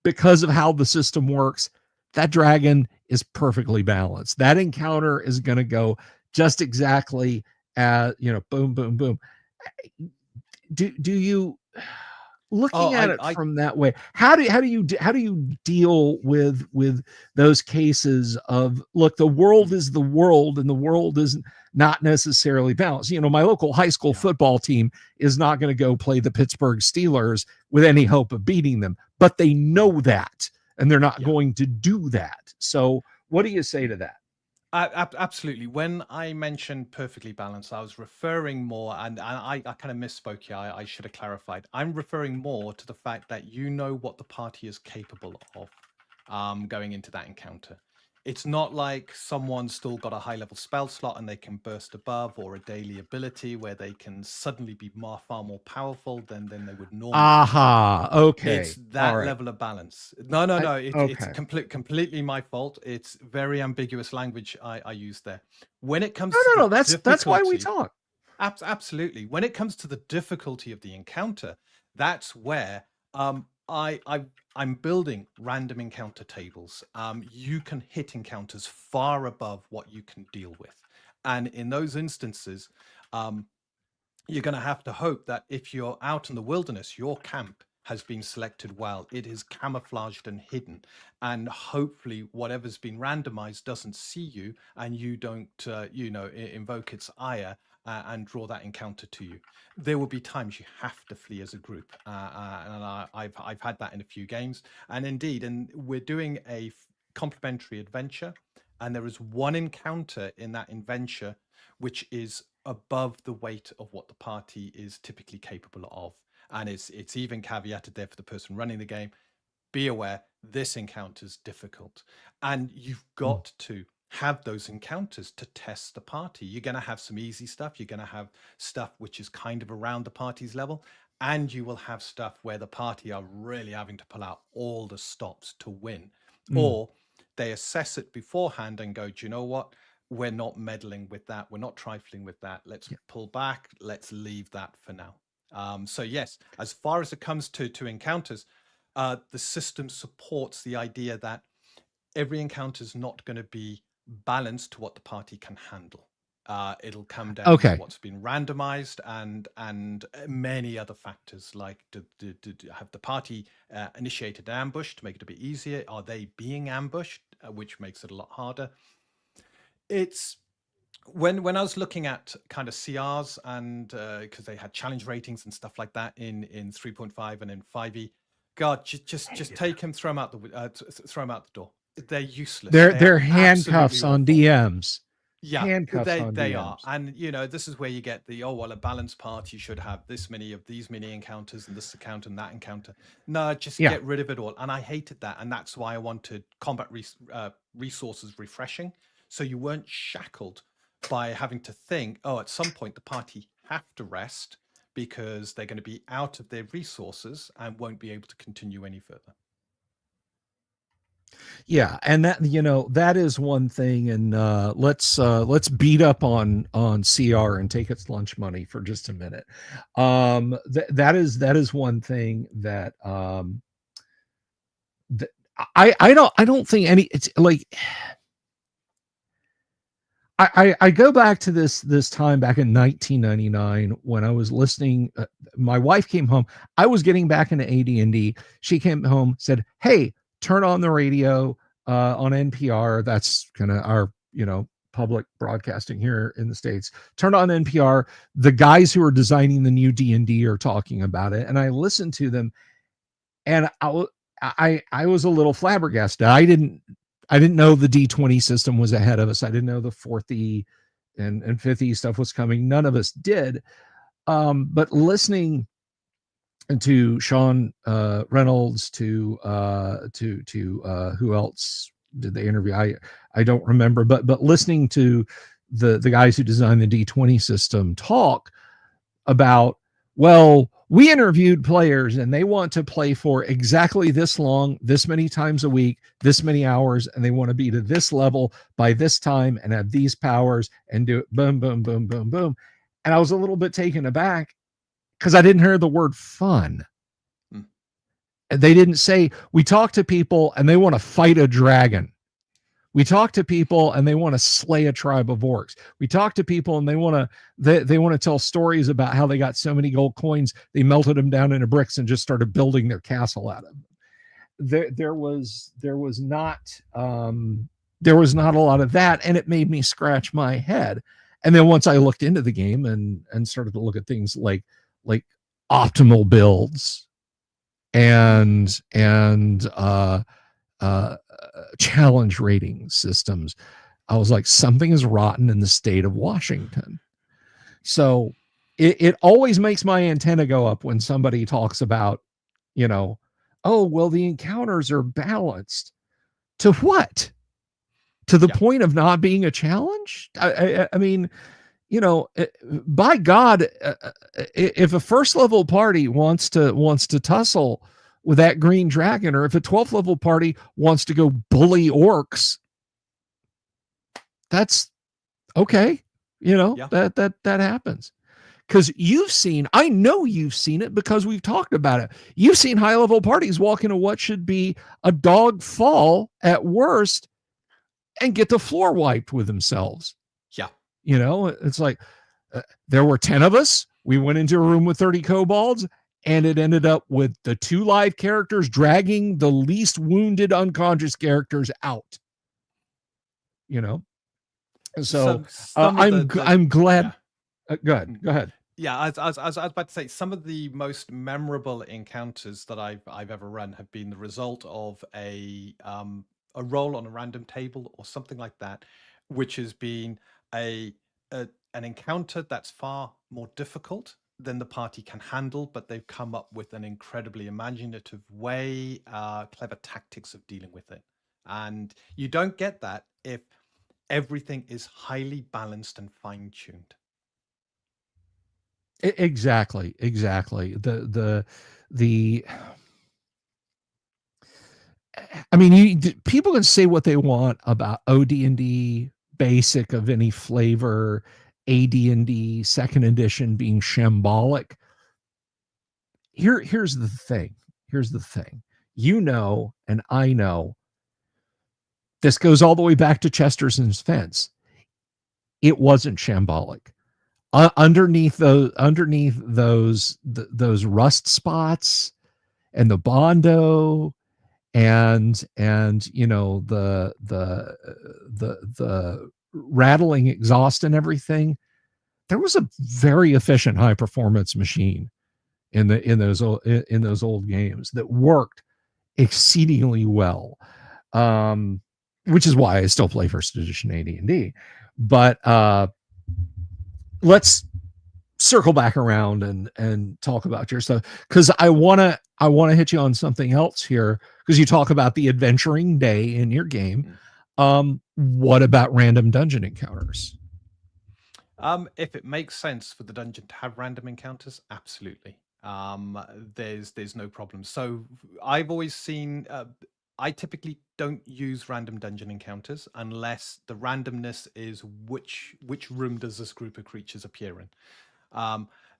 because of how the system works, that dragon is perfectly balanced. That encounter is going to go just exactly boom, boom, boom. Do you, looking at it from that way, how do you deal with those cases of, look, the world is the world and the world is not necessarily balanced. My local high school football team is not going to go play the Pittsburgh Steelers with any hope of beating them, but they know that, and they're not going to do that. So what do you say to that? Absolutely. When I mentioned perfectly balanced, I was referring more, and I kind of misspoke here. I should have clarified. I'm referring more to the fact that you know what the party is capable of going into that encounter. It's not like someone's still got a high level spell slot and they can burst above, or a daily ability where they can suddenly be far more powerful than they would normally. Aha. Okay. It's that level of balance. No. It's completely my fault. It's very ambiguous language I use there. When it comes no, that's why we talk. Absolutely. When it comes to the difficulty of the encounter, that's where I'm building random encounter tables. You can hit encounters far above what you can deal with. And in those instances, you're going to have to hope that if you're out in the wilderness, your camp has been selected well. It is camouflaged and hidden. And hopefully whatever's been randomized doesn't see you, and you don't, invoke its ire and draw that encounter to you. There will be times you have to flee as a group. And I've had that in a few games. And indeed, and we're doing a complementary adventure, and there is one encounter in that adventure which is above the weight of what the party is typically capable of. And it's even caveated there for the person running the game. Be aware, this encounter is difficult. And you've got to have those encounters to test the party. You're going to have some easy stuff. You're going to have stuff which is kind of around the party's level. And you will have stuff where the party are really having to pull out all the stops to win. Or they assess it beforehand and go, do you know what? We're not meddling with that. We're not trifling with that. Let's pull back. Let's leave that for now. So yes, as far as it comes to encounters, the system supports the idea that every encounter is not going to be balanced to what the party can handle. It'll come down to what's been randomized and many other factors, like have the party initiated an ambush to make it a bit easier? Are they being ambushed, which makes it a lot harder? It's when I was looking at kind of CRs, and because they had challenge ratings and stuff like that in 3.5 and in 5e, God, just take them, throw them out the door. They're useless. They're handcuffs on DMs. Yeah, they are. And this is where you get the, a balanced party should have this many of these mini encounters and this encounter and that encounter. No, just get rid of it all. And I hated that, and that's why I wanted combat resources refreshing, so you weren't shackled by having to think, at some point the party have to rest because they're going to be out of their resources and won't be able to continue any further. Yeah, and that is one thing. And let's beat up on CR and take its lunch money for just a minute. That is one thing that I don't think any. It's like I go back to this time back in 1999 when I was listening. My wife came home. I was getting back into AD&D. She came home, said, "Hey, turn on the radio on NPR." That's kind of our, public broadcasting here in the States. Turn on NPR. The guys who are designing the new D&D are talking about it. And I listened to them, and I was a little flabbergasted. I didn't know the D20 system was ahead of us. I didn't know the 4th E and 5th E stuff was coming. None of us did. But listening to Sean Reynolds, to who else did they interview? I don't remember, but listening to the guys who designed the D20 system talk about, well, we interviewed players and they want to play for exactly this long, this many times a week, this many hours, and they want to be to this level by this time and have these powers and do it boom, boom, boom, boom, boom. And I was a little bit taken aback because I didn't hear the word fun. They didn't say, we talk to people and they want to fight a dragon. We talk to people and they want to slay a tribe of orcs. We talk to people and they want to tell stories about how they got so many gold coins they melted them down into bricks and just started building their castle out of them. There was not a lot of that, and it made me scratch my head. And then once I looked into the game and started to look at things like optimal builds and challenge rating systems, I was like, something is rotten in the state of Washington. So it always makes my antenna go up when somebody talks about, oh, well, the encounters are balanced. To what? To the point of not being a challenge? I mean, by God, if a first level party wants to tussle with that green dragon, or if a 12th level party wants to go bully orcs, that's okay. That happens. Because I know you've seen it because we've talked about it. You've seen high level parties walk into what should be a dog fall at worst and get the floor wiped with themselves. Yeah. It's like there were 10 of us. We went into a room with 30 kobolds, and it ended up with the 2 live characters dragging the least wounded unconscious characters out. So I'm glad. Yeah. Go ahead. Yeah, I was about to say, some of the most memorable encounters that I've ever run have been the result of a roll on a random table or something like that, which has been an encounter that's far more difficult than the party can handle, but they've come up with an incredibly imaginative way, clever tactics of dealing with it. And you don't get that if everything is highly balanced and fine-tuned. Exactly. I mean, people can say what they want about OD&D basic of any flavor, AD&D second edition being shambolic. Here's the thing. And I know, this goes all the way back to Chesterton's Fence. It wasn't shambolic. Underneath those rust spots and the bondo and the rattling exhaust and everything, there was a very efficient high performance machine in those old games that worked exceedingly well, which is why I still play first edition AD&D. But let's circle back around and talk about your stuff, because I want to hit you on something else here, because you talk about the adventuring day in your game. What about random dungeon encounters? If it makes sense for the dungeon to have random encounters, absolutely. There's no problem. So I've always seen, I typically don't use random dungeon encounters unless the randomness is which room does this group of creatures appear in.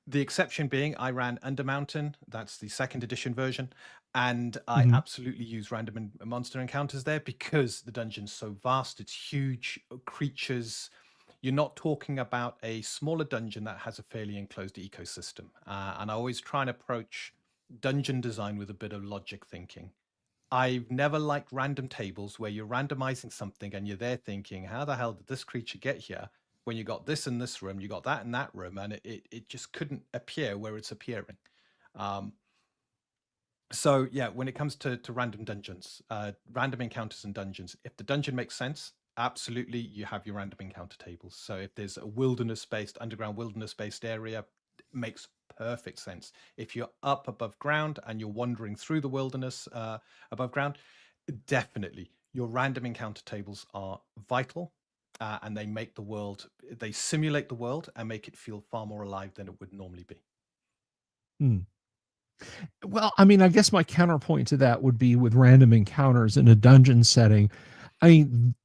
The exception being, I ran Undermountain, that's the second edition version, and I absolutely use random monster encounters there because the dungeon's so vast, it's huge, creatures. You're not talking about a smaller dungeon that has a fairly enclosed ecosystem. And I always try and approach dungeon design with a bit of logic thinking. I've never liked random tables where you're randomizing something and you're there thinking, how the hell did this creature get here? When you got this in this room, you got that in that room, and it just couldn't appear where it's appearing. So yeah, when it comes to random dungeons, random encounters and dungeons, if the dungeon makes sense, absolutely you have your random encounter tables. So if there's a wilderness-based, underground wilderness-based area, it makes perfect sense. If you're up above ground and you're wandering through the wilderness above ground, definitely your random encounter tables are vital, and they make the world, they simulate the world and make it feel far more alive than it would normally be. Well, I mean, I guess my counterpoint to that would be with random encounters in a dungeon setting. I mean,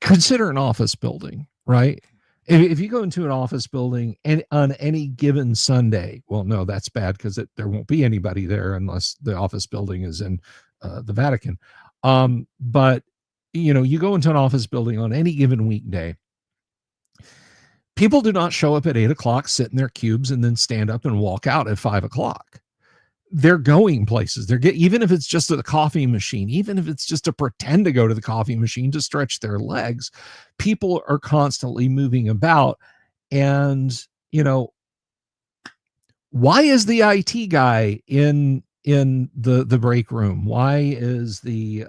consider an office building, right? If you go into an office building and on any given Sunday, well, no, that's bad because there won't be anybody there unless the office building is in the Vatican. But you go into an office building on any given weekday. People do not show up at 8 o'clock, sit in their cubes, and then stand up and walk out at 5 o'clock. They're going places. Even if it's just at the coffee machine, even if it's just to pretend to go to the coffee machine to stretch their legs, people are constantly moving about. And why is the IT guy in the break room? Why is the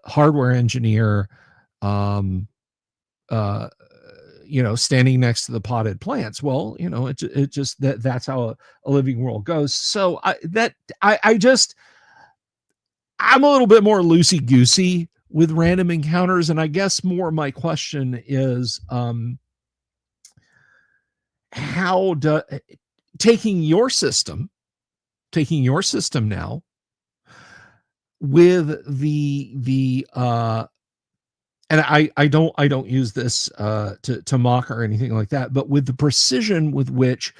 hardware engineer standing next to the potted plants? Well, it just that's how a living world goes. So I'm a little bit more loosey goosey with random encounters, and I guess more my question is, how do taking your system now with the and I don't use this to mock or anything like that, but with the precision with which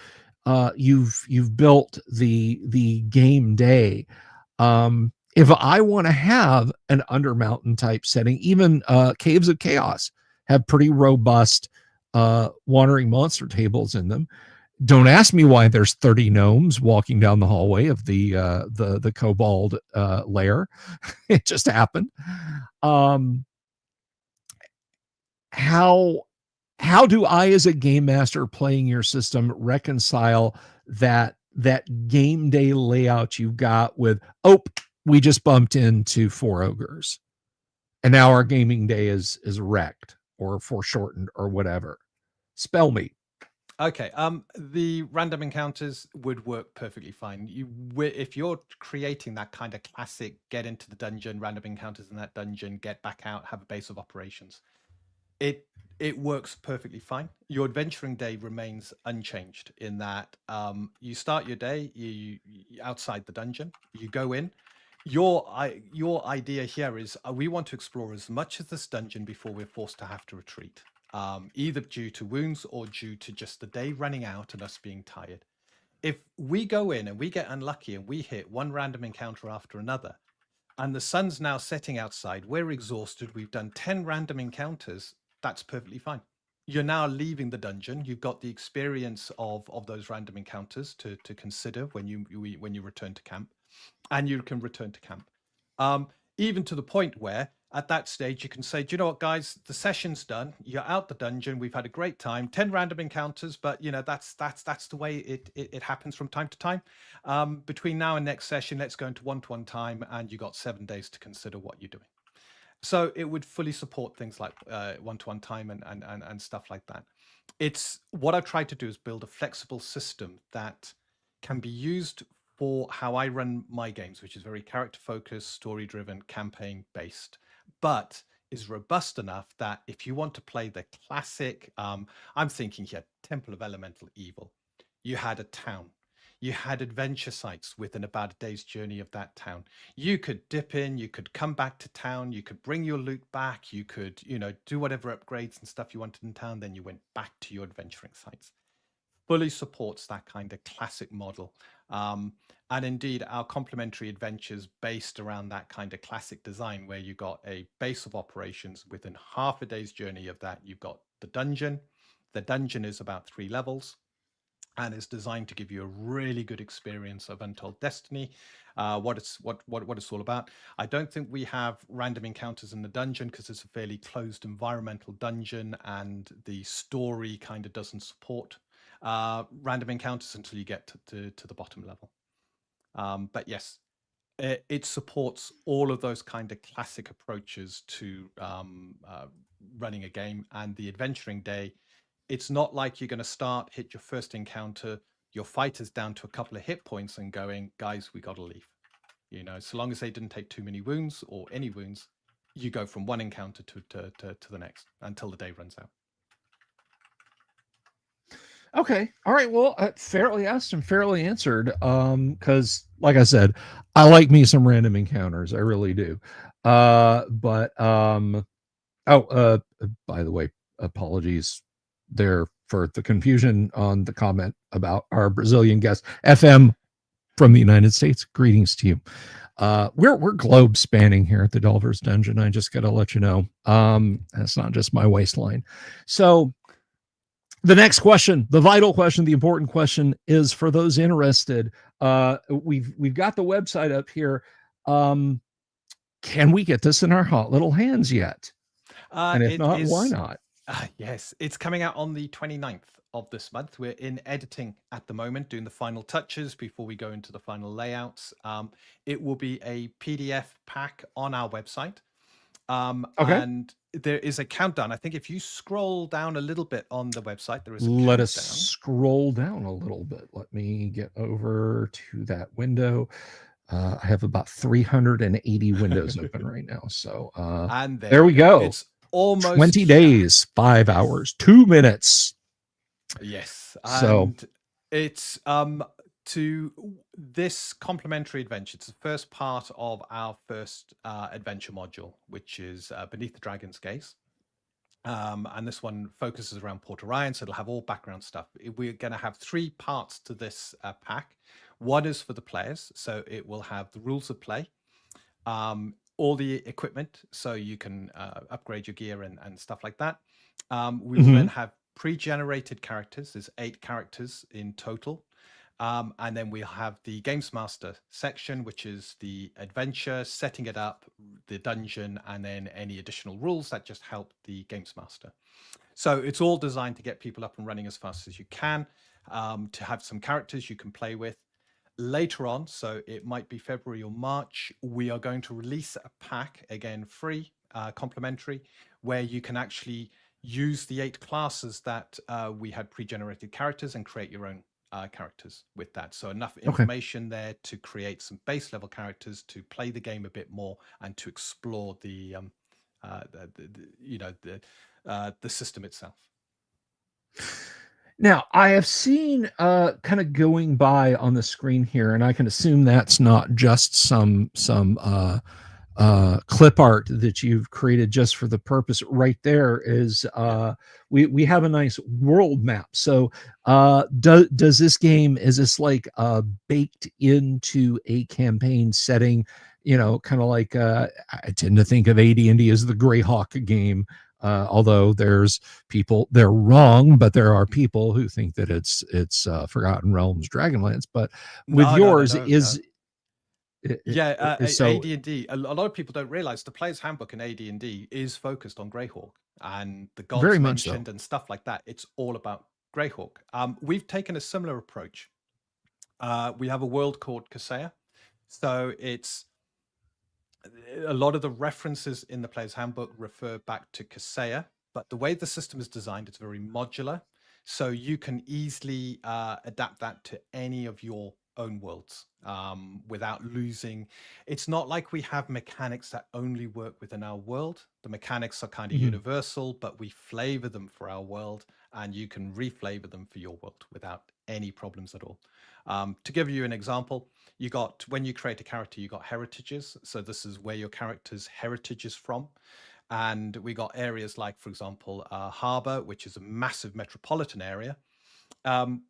you've built the game day, if I want to have an Undermountain type setting, even Caves of Chaos have pretty robust wandering monster tables in them. Don't ask me why there's 30 gnomes walking down the hallway of the kobold lair. It just happened. How do I, as a game master playing your system, reconcile that game day layout you've got with, we just bumped into 4 ogres and now our gaming day is wrecked or foreshortened or whatever? Spell me. Okay, the random encounters would work perfectly fine. If you're creating that kind of classic get into the dungeon, random encounters in that dungeon, get back out, have a base of operations, it works perfectly fine. Your adventuring day remains unchanged in that you start your day, you outside the dungeon, you go in. Your idea here is we want to explore as much of this dungeon before we're forced to have to retreat, either due to wounds or due to just the day running out and us being tired. If we go in and we get unlucky and we hit one random encounter after another, and the sun's now setting outside, we're exhausted, we've done 10 random encounters, that's perfectly fine. You're now leaving the dungeon. You've got the experience of those random encounters to consider when you return to camp, and you can return to camp. Even to the point where at that stage you can say, do you know what, guys, the session's done. You're out the dungeon. We've had a great time. 10 random encounters, but that's the way it happens from time to time. Between now and next session, let's go into one-to-one time, and you got 7 days to consider what you're doing. So it would fully support things like one-to-one time and stuff like that. It's what I've tried to do is build a flexible system that can be used for how I run my games, which is very character focused, story driven, campaign based, but is robust enough that if you want to play the classic, I'm thinking here, Temple of Elemental Evil, you had a town. You had adventure sites within about a day's journey of that town. You could dip in, you could come back to town, you could bring your loot back, you could, do whatever upgrades and stuff you wanted in town, then you went back to your adventuring sites. Fully supports that kind of classic model. And indeed, our complementary adventures based around that kind of classic design, where you got a base of operations within half a day's journey of that, you've got the dungeon. The dungeon is about 3 levels. And is designed to give you a really good experience of Untold Destiny, what it's all about. I don't think we have random encounters in the dungeon because it's a fairly closed environmental dungeon, and the story kind of doesn't support random encounters until you get to the bottom level. But yes, it supports all of those kind of classic approaches to running a game. And the adventuring day, it's not like you're going to start, hit your first encounter, your fighter's down to a couple of hit points and going, guys, we got to leave. So long as they didn't take too many wounds or any wounds, you go from one encounter to the next until the day runs out. Okay. All right. Well, fairly asked and fairly answered. Because like I said, I like me some random encounters. I really do. By the way, apologies there for the confusion on the comment about our Brazilian guest. FM from the United States. Greetings to you. We're globe spanning here at the Delver's Dungeon. I just got to let you know. That's not just my waistline. So the next question, the vital question, the important question is for those interested. We've got the website up here. Can we get this in our hot little hands yet? And if not, why not? Yes, it's coming out on the 29th of this month. We're in editing at the moment, doing the final touches before we go into the final layouts. It will be a PDF pack on our website. Okay. And there is a countdown. I think if you scroll down a little bit on the website, there is a Let countdown. us scroll down a little bit. Let me get over to that window. I have about 380 windows open right now. So and there we go. It's almost 20 days, 5 hours, 2 minutes. Yes. So and it's to this complementary adventure. It's the first part of our first adventure module, which is Beneath the Dragon's Gaze. And this one focuses around Port Orion, so it'll have all background stuff. We're going to have 3 parts to this pack. One is for the players, so it will have the rules of play, all the equipment, so you can upgrade your gear and stuff like that. We will then have pre-generated characters. There's 8 characters in total. And then we'll have the Games Master section, which is the adventure, setting it up, the dungeon, and then any additional rules that just help the Games Master. So it's all designed to get people up and running as fast as you can, to have some characters you can play with. Later on, so it might be February or March, we are going to release a pack, again, free, complimentary, where you can actually use the 8 classes that we had pre-generated characters and create your own characters with that. So enough information there to create some base level characters, to play the game a bit more, and to explore the system itself. Now, I have seen kind of going by on the screen here, and I can assume that's not just some clip art that you've created just for the purpose. Right there is we have a nice world map. So does this game, is this like baked into a campaign setting? You know, kind of like I tend to think of AD&D as the Greyhawk game. Although there's people, they're wrong, but there are people who think that it's Forgotten Realms, Dragonlance. But with yours, AD&D. A lot of people don't realize the player's handbook in AD&D is focused on Greyhawk and the gods very mentioned so. and stuff like that. It's all about Greyhawk. We've taken a similar approach. We have a world called Kaseya, so it's a lot of the references in the player's handbook refer back to Kaseya, but the way the system is designed, it's very modular, so you can easily adapt that to any of your own worlds without losing. It's not like we have mechanics that only work within our world. The mechanics are kind of universal, but we flavor them for our world, and you can reflavor them for your world without any problems at all. To give you an example, when you create a character, you got heritages. So this is where your character's heritage is from. And we got areas like, for example, Harbor, which is a massive metropolitan area.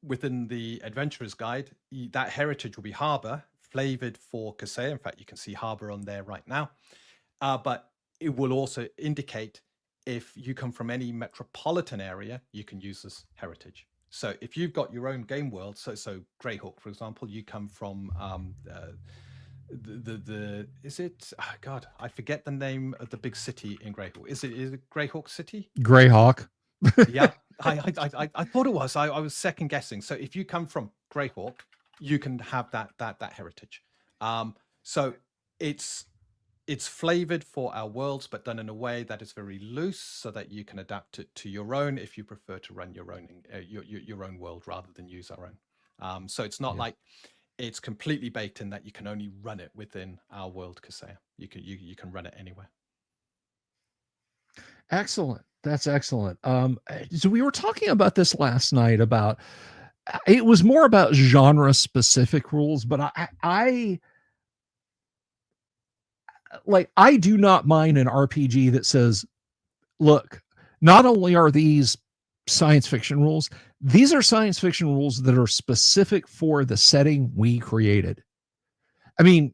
Within the Adventurer's Guide, that heritage will be Harbor, flavored for Kaseya. In fact, you can see Harbor on there right now. But it will also indicate if you come from any metropolitan area, you can use this heritage. So if you've got your own game world, so Greyhawk, for example, you come from I forget the name of the big city in Greyhawk. Is it Greyhawk City? Greyhawk. Yeah, I thought it was. I was second guessing. So if you come from Greyhawk, you can have that heritage. So it's flavored for our worlds, but done in a way that is very loose, so that you can adapt it to your own if you prefer to run your own world rather than use our own. So it's not like it's completely baked in that you can only run it within our world, Kaseya. You can run it anywhere. Excellent. That's excellent. So we were talking about this last night about, it was more about genre specific rules, but I do not mind an RPG that says, look, not only are these science fiction rules, these are science fiction rules that are specific for the setting we created. I mean,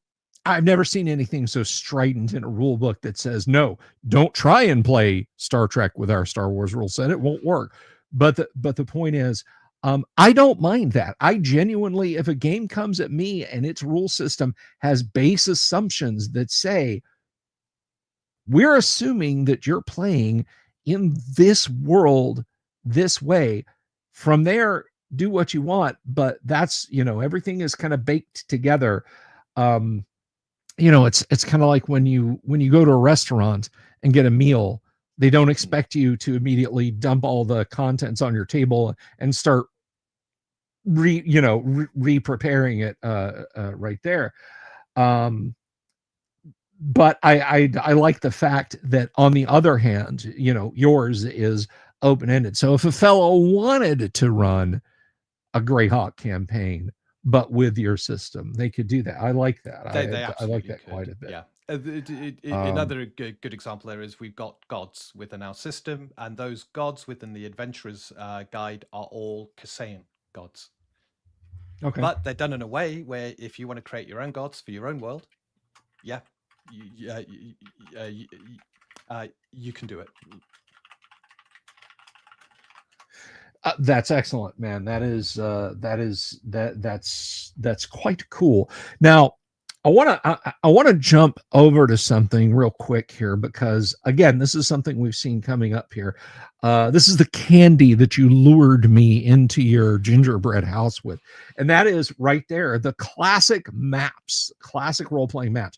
I've never seen anything so strident in a rule book that says, no, don't try and play Star Trek with our Star Wars rule set. It won't work. But the point is, I don't mind that. I genuinely, if a game comes at me and its rule system has base assumptions that say, we're assuming that you're playing in this world this way, from there, do what you want. But that's, everything is kind of baked together. Um, it's kind of like when you go to a restaurant and get a meal, they don't expect you to immediately dump all the contents on your table and start re-preparing it right there. But I like the fact that, on the other hand, yours is open-ended. So if a fellow wanted to run a Greyhawk campaign but with your system, they could do that. I like that. They I like absolutely that quite could. a bit. Yeah. Um, Another good example there is we've got gods within our system, and those gods within the Adventurer's Guide are all Kasayan gods. okay. But they're done in a way where if you want to create your own gods for your own world, yeah, you can do it. That's excellent, man. That's quite cool. Now, I want to jump over to something real quick here, because again, this is something we've seen coming up here. This is the candy that you lured me into your gingerbread house with, and that is right there, the classic maps, classic role playing maps.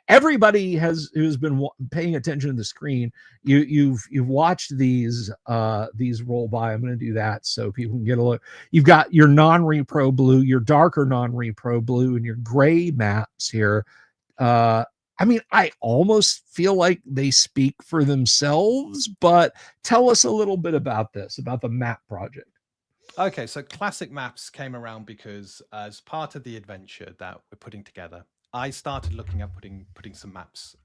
Everybody who's been paying attention to the screen, you've watched these roll by. I'm going to do that so people can get a look. You've got your non-repro blue, your darker non-repro blue, and your gray maps here. uh I mean, I almost feel like they speak for themselves, but tell us a little bit about the map project. Okay, so classic maps came around because as part of the adventure that we're putting together, I started looking at putting some maps.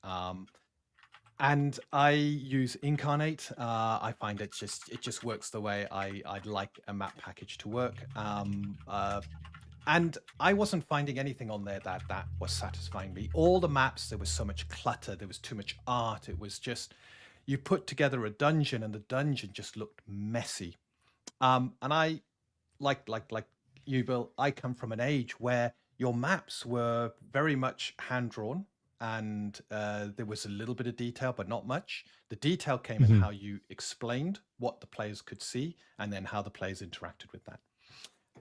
And I use Incarnate. I find it just works the way I'd like a map package to work. And I wasn't finding anything on there that was satisfying me. All the maps, there was so much clutter, there was too much art. It was just, you put together a dungeon and the dungeon just looked messy. And I like you, Bill, I come from an age where your maps were very much hand drawn, and there was a little bit of detail, but not much. The detail came in Mhm. how you explained what the players could see, and then how the players interacted with that.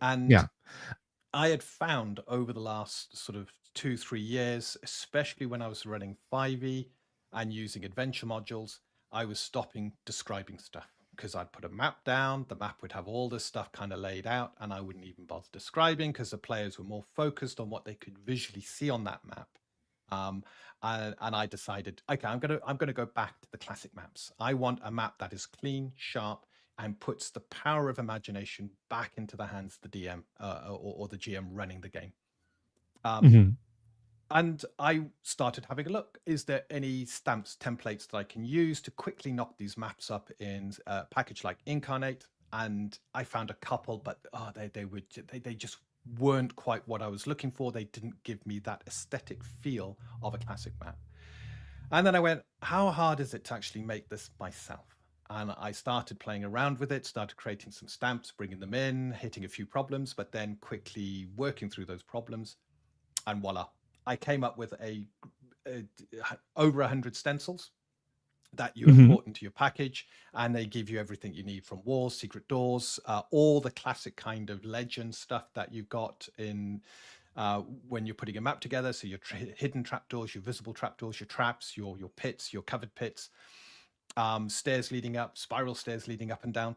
And Yeah. I had found over the last sort of 2-3 years, especially when I was running 5e and using adventure modules, I was stopping describing stuff because I'd put a map down, the map would have all this stuff kind of laid out, and I wouldn't even bother describing because the players were more focused on what they could visually see on that map. Um, and I decided, okay, I'm gonna go back to the classic maps. I want a map that is clean, sharp, and puts the power of imagination back into the hands of the DM or the GM running the game. Um, Mhm. and I started having a look. Is there any stamps, templates that I can use to quickly knock these maps up in a package like Incarnate? And I found a couple, but they just weren't quite what I was looking for. They didn't give me that aesthetic feel of a classic map. And then I went, how hard is it to actually make this myself? And I started playing around with it, started creating some stamps, bringing them in, hitting a few problems, but then quickly working through those problems. And voila, I came up with over 100 stencils that you Mhm. import into your package, and they give you everything you need, from walls, secret doors, all the classic kind of legend stuff that you've got in when you're putting a map together. So your hidden trapdoors, your visible trapdoors, your traps, your pits, your covered pits, stairs leading up, spiral stairs leading up and down,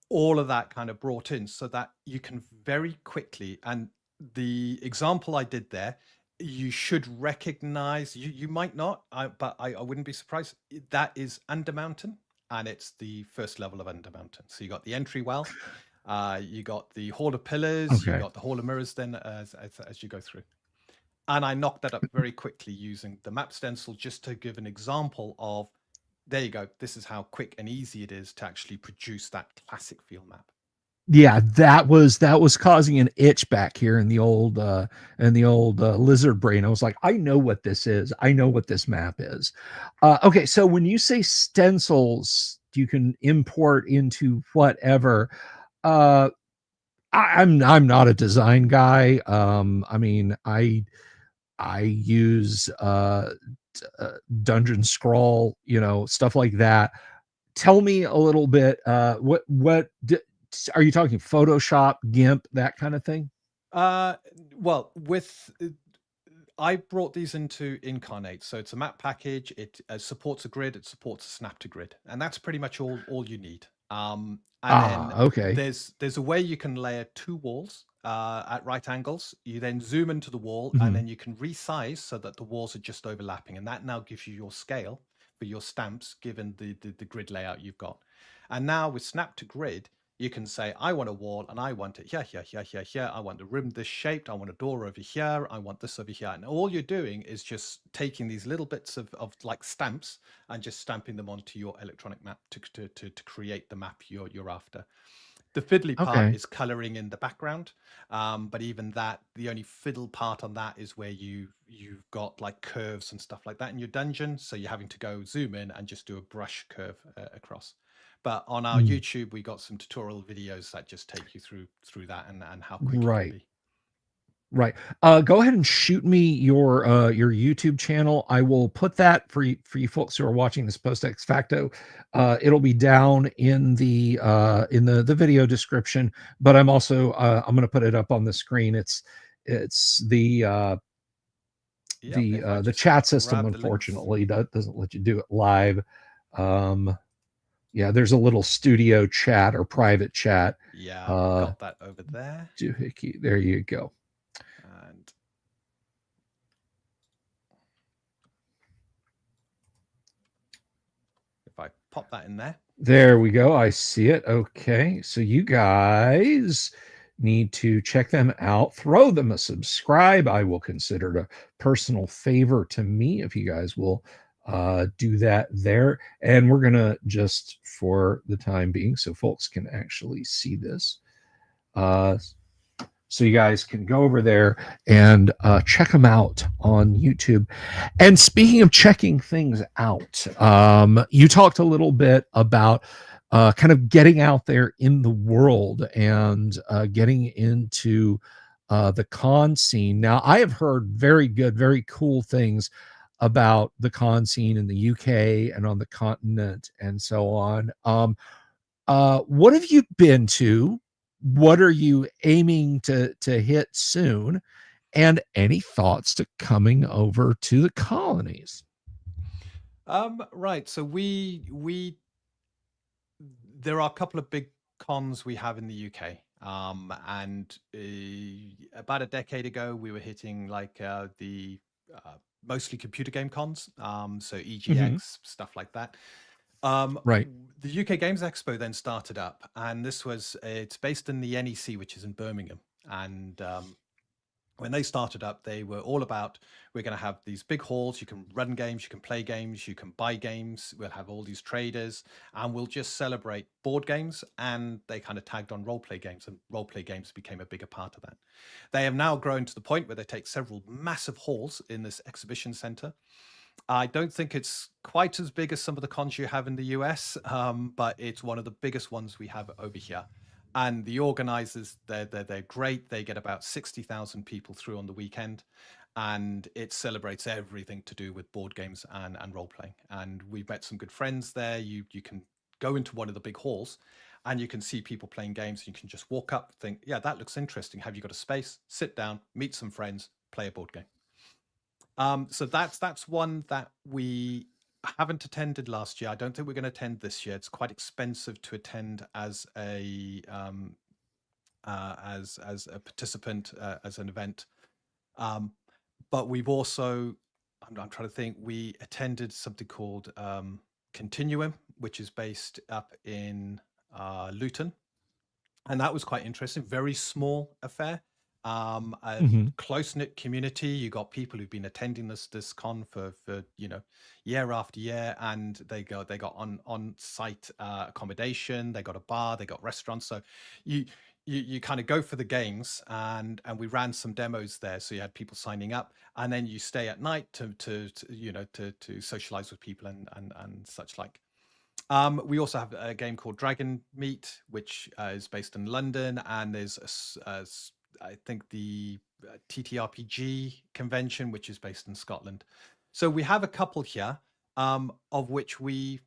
all of that kind of brought in so that you can very quickly, and the example I did there, you should recognize, you might not, but I wouldn't be surprised. That is Undermountain, and it's the first level of Undermountain. So you got the entry well, you got the Hall of Pillars, you Okay. got the Hall of Mirrors then as you go through. And I knocked that up very quickly using the map stencil, just to give an example of, there you go, this is how quick and easy it is to actually produce that classic feel map. Yeah, that was causing an itch back here in the old lizard brain. I was like, I know what this is. I know what this map is. Okay, so when you say stencils, you can import into whatever. Uh, I'm not a design guy. I mean, I use Dungeon Scroll, stuff like that. Tell me a little bit. Are you talking Photoshop, GIMP, that kind of thing? Uh, well, with I brought these into Incarnate, so it's a map package. It supports a grid, it supports a snap to grid, and that's pretty much all you need. And then Okay. there's a way you can layer two walls at right angles. You then zoom into the wall, and Mhm. then you can resize so that the walls are just overlapping, and that now gives you your scale for your stamps, given the grid layout you've got. And now with snap to grid, you can say, I want a wall and I want it here, here, here, here, here. I want the room this shaped. I want a door over here. I want this over here. And all you're doing is just taking these little bits of like stamps and just stamping them onto your electronic map to create the map you're after. The fiddly part Okay. is coloring in the background, but even that, the only fiddle part on that is where you've got like curves and stuff like that in your dungeon. So you're having to go zoom in and just do a brush curve across. But on our Mm, YouTube, we got some tutorial videos that just take you through that and how quick it can right. be. Right. Go ahead and shoot me your YouTube channel. I will put that for you folks who are watching this post ex facto. It'll be down in the video description, but I'm going to put it up on the screen. It's Yep. If I the just chat system grab the links. unfortunately doesn't let you do it live. Um, yeah, there's a little studio chat or private chat. Yeah, I've Uh, got that over there. Doohickey, there you go. And if I pop that in there. There we go. I see it. Okay. So you guys need to check them out. Throw them a subscribe. I will consider it a personal favor to me if you guys will do that there. And we're going to just, for the time being, so folks can actually see this, uh, so you guys can go over there and check them out on YouTube. And speaking of checking things out, you talked a little bit about kind of getting out there in the world and getting into the con scene. Now, I have heard very good, very cool things about the con scene in the UK and on the continent and so on. What have you been to? What are you aiming to hit soon? And any thoughts to coming over to the colonies? Right. So we there are a couple of big cons we have in the UK. And about a decade ago, we were hitting like the mostly computer game cons, so Mhm. EGX stuff like that. Um, Right. the UK Games Expo then started up, and it's based in the NEC, which is in Birmingham, and when they started up, they were all about, we're going to have these big halls. You can run games, you can play games, you can buy games. We'll have all these traders, and we'll just celebrate board games. And they kind of tagged on role play games, and role play games became a bigger part of that. They have now grown to the point where they take several massive halls in this exhibition center. I don't think it's quite as big as some of the cons you have in the US, but it's one of the biggest ones we have over here. And the organizers, they're great. They get about 60,000 people through on the weekend, and it celebrates everything to do with board games and role playing. And we've met some good friends there. You can go into one of the big halls, and you can see people playing games. You can just walk up, think, yeah, that looks interesting. Have you got a space? Sit down, meet some friends, play a board game. So that's one that we haven't attended last year. I don't think we're going to attend this year. It's quite expensive to attend as as a participant as an event. Um, but we've also, I'm trying to think, we attended something called Continuum, which is based up in Luton, and that was quite interesting. Very small affair. A Mhm. close-knit community. You got people who've been attending this con for year after year, and they got on site accommodation, they got a bar, they got restaurants. So you you kind of go for the games, and we ran some demos there, so you had people signing up, and then you stay at night to socialize with people and such like. We also have a game called Dragon Meat, which is based in London, and there's I think the TTRPG convention, which is based in Scotland. So we have a couple here, of which we've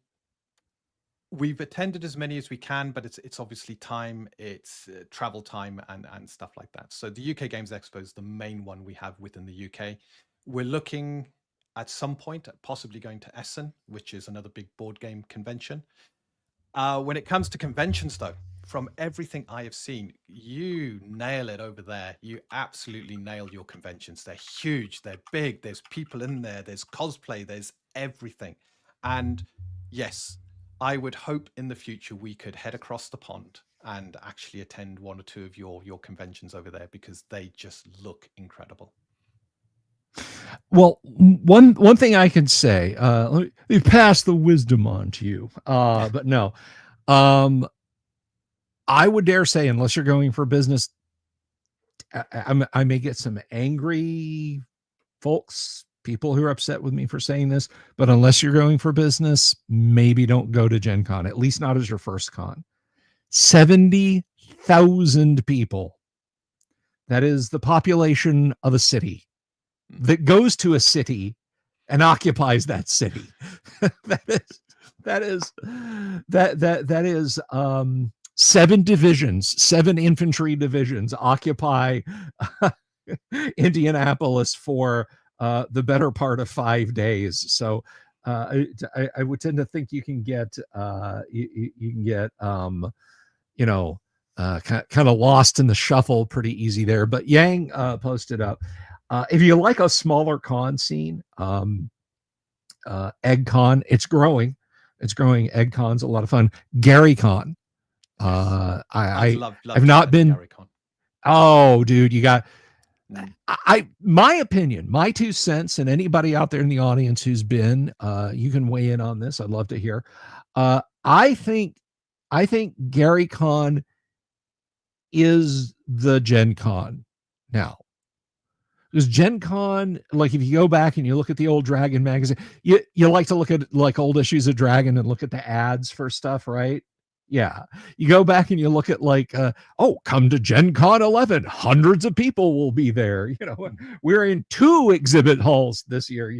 attended as many as we can, but it's obviously time, it's travel time and stuff like that. So the UK Games Expo is the main one we have within the UK. We're looking at some point at possibly going to Essen, which is another big board game convention. When it comes to conventions, though, from everything I have seen, you nail it over there. You absolutely nail your conventions. They're huge, they're big, there's people in there, there's cosplay, there's everything. And yes, I would hope in the future we could head across the pond and actually attend one or two of your conventions over there, because they just look incredible. Well, one thing I can say, let me pass the wisdom on to you. But no, I would dare say, unless you're going for business, I may get some angry folks, people who are upset with me for saying this, but unless you're going for business, maybe don't go to Gen Con, at least not as your first con. 70,000 people. That is the population of a city that goes to a city and occupies that city. that is 7 divisions, 7 infantry divisions occupy Indianapolis for the better part of 5 days. So I would tend to think you can get you can get kind of lost in the shuffle pretty easy there. But Yang posted up, if you like a smaller con scene, EggCon, it's growing. It's growing. EggCon's a lot of fun. GaryCon. Yes. I've love not been. GaryCon. Oh, dude, you got. My opinion, my 2 cents, and anybody out there in the audience who's been, you can weigh in on this. I'd love to hear. I think GaryCon is the Gen Con now. Because Gen Con, like if you go back and you look at the old Dragon magazine, you like to look at like old issues of Dragon and look at the ads for stuff, right? Yeah. You go back and you look at like, come to Gen Con 11. Hundreds of people will be there. We're in 2 exhibit halls this year,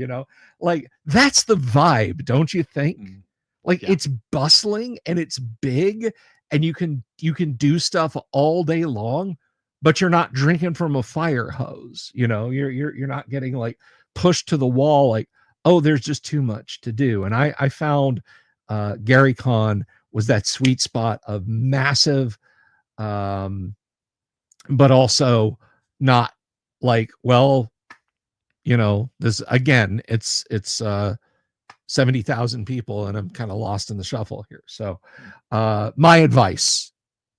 like that's the vibe, don't you think? Like it's bustling and it's big, and you can do stuff all day long, but you're not drinking from a fire hose. You're not getting like pushed to the wall like, oh, there's just too much to do. And I found GaryCon was that sweet spot of massive, but also not like, well, this again, it's 70,000 people and I'm kind of lost in the shuffle here. So my advice,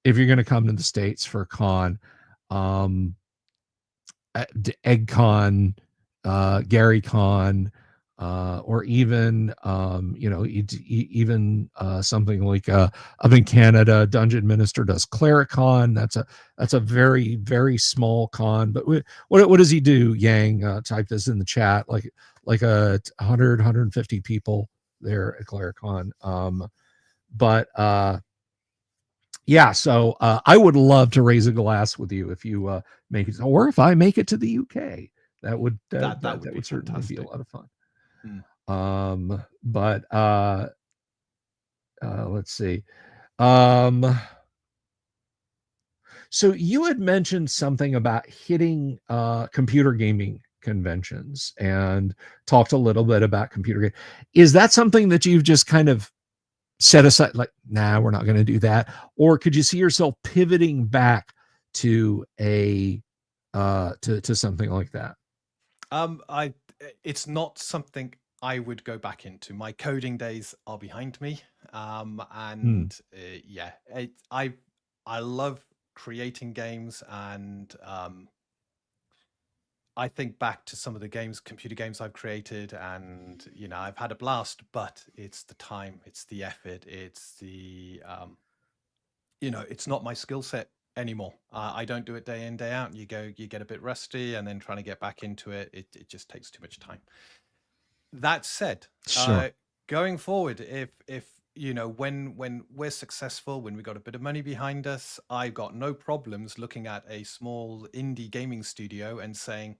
if you're going to come to the States for a con, EggCon, GaryCon, or even even something like up in Canada, Dungeon Minister does Clericon. That's a very, very small con. But what does he do? Yang, type this in the chat, like a 150 people there at Clericon. But yeah, so I would love to raise a glass with you if you make it, or if I make it to the UK. That would certainly be a lot of fun. But let's see. So you had mentioned something about hitting computer gaming conventions and talked a little bit about computer game. Is that something that you've just kind of set aside, like, nah, we're not going to do that? Or could you see yourself pivoting back to a to something like that? It's not something I would go back into. My coding days are behind me. Yeah, I love creating games, and I think back to some of the computer games I've created, and I've had a blast. But it's the time, it's the effort, it's the it's not my skill set anymore. I don't do it day in, day out. You get a bit rusty, and then trying to get back into it, it just takes too much time. That said, Sure. going forward, if when we're successful, when we got a bit of money behind us, I've got no problems looking at a small indie gaming studio and saying,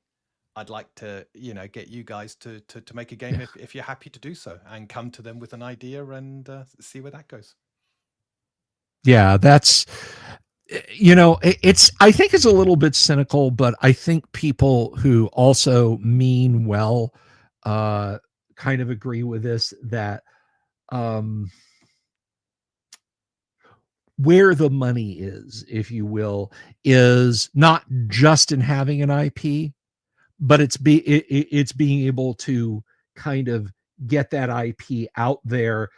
I'd like to, get you guys to make a game if you're happy to do so, and come to them with an idea and see where that goes. Yeah, that's it's I think it's a little bit cynical, but I think people who also mean well kind of agree with this, that um where the money is, if you will, is not just in having an IP, but it's being able to kind of get that IP out there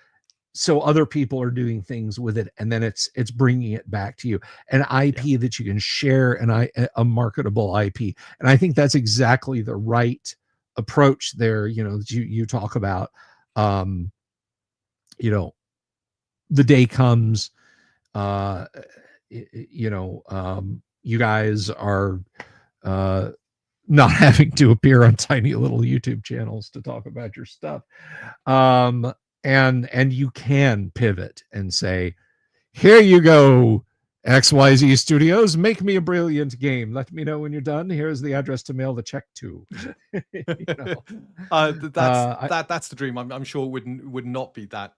so other people are doing things with it, and then it's bringing it back to you, an IP Yeah. that you can share, and a marketable IP. And I think that's exactly the right approach there, that you talk about. um the day comes, uh you guys are uh not having to appear on tiny little YouTube channels to talk about your stuff. um and you can pivot and say, here you go, XYZ Studios, make me a brilliant game, let me know when you're done, here's the address to mail the check to. That's the dream. I'm sure would not be that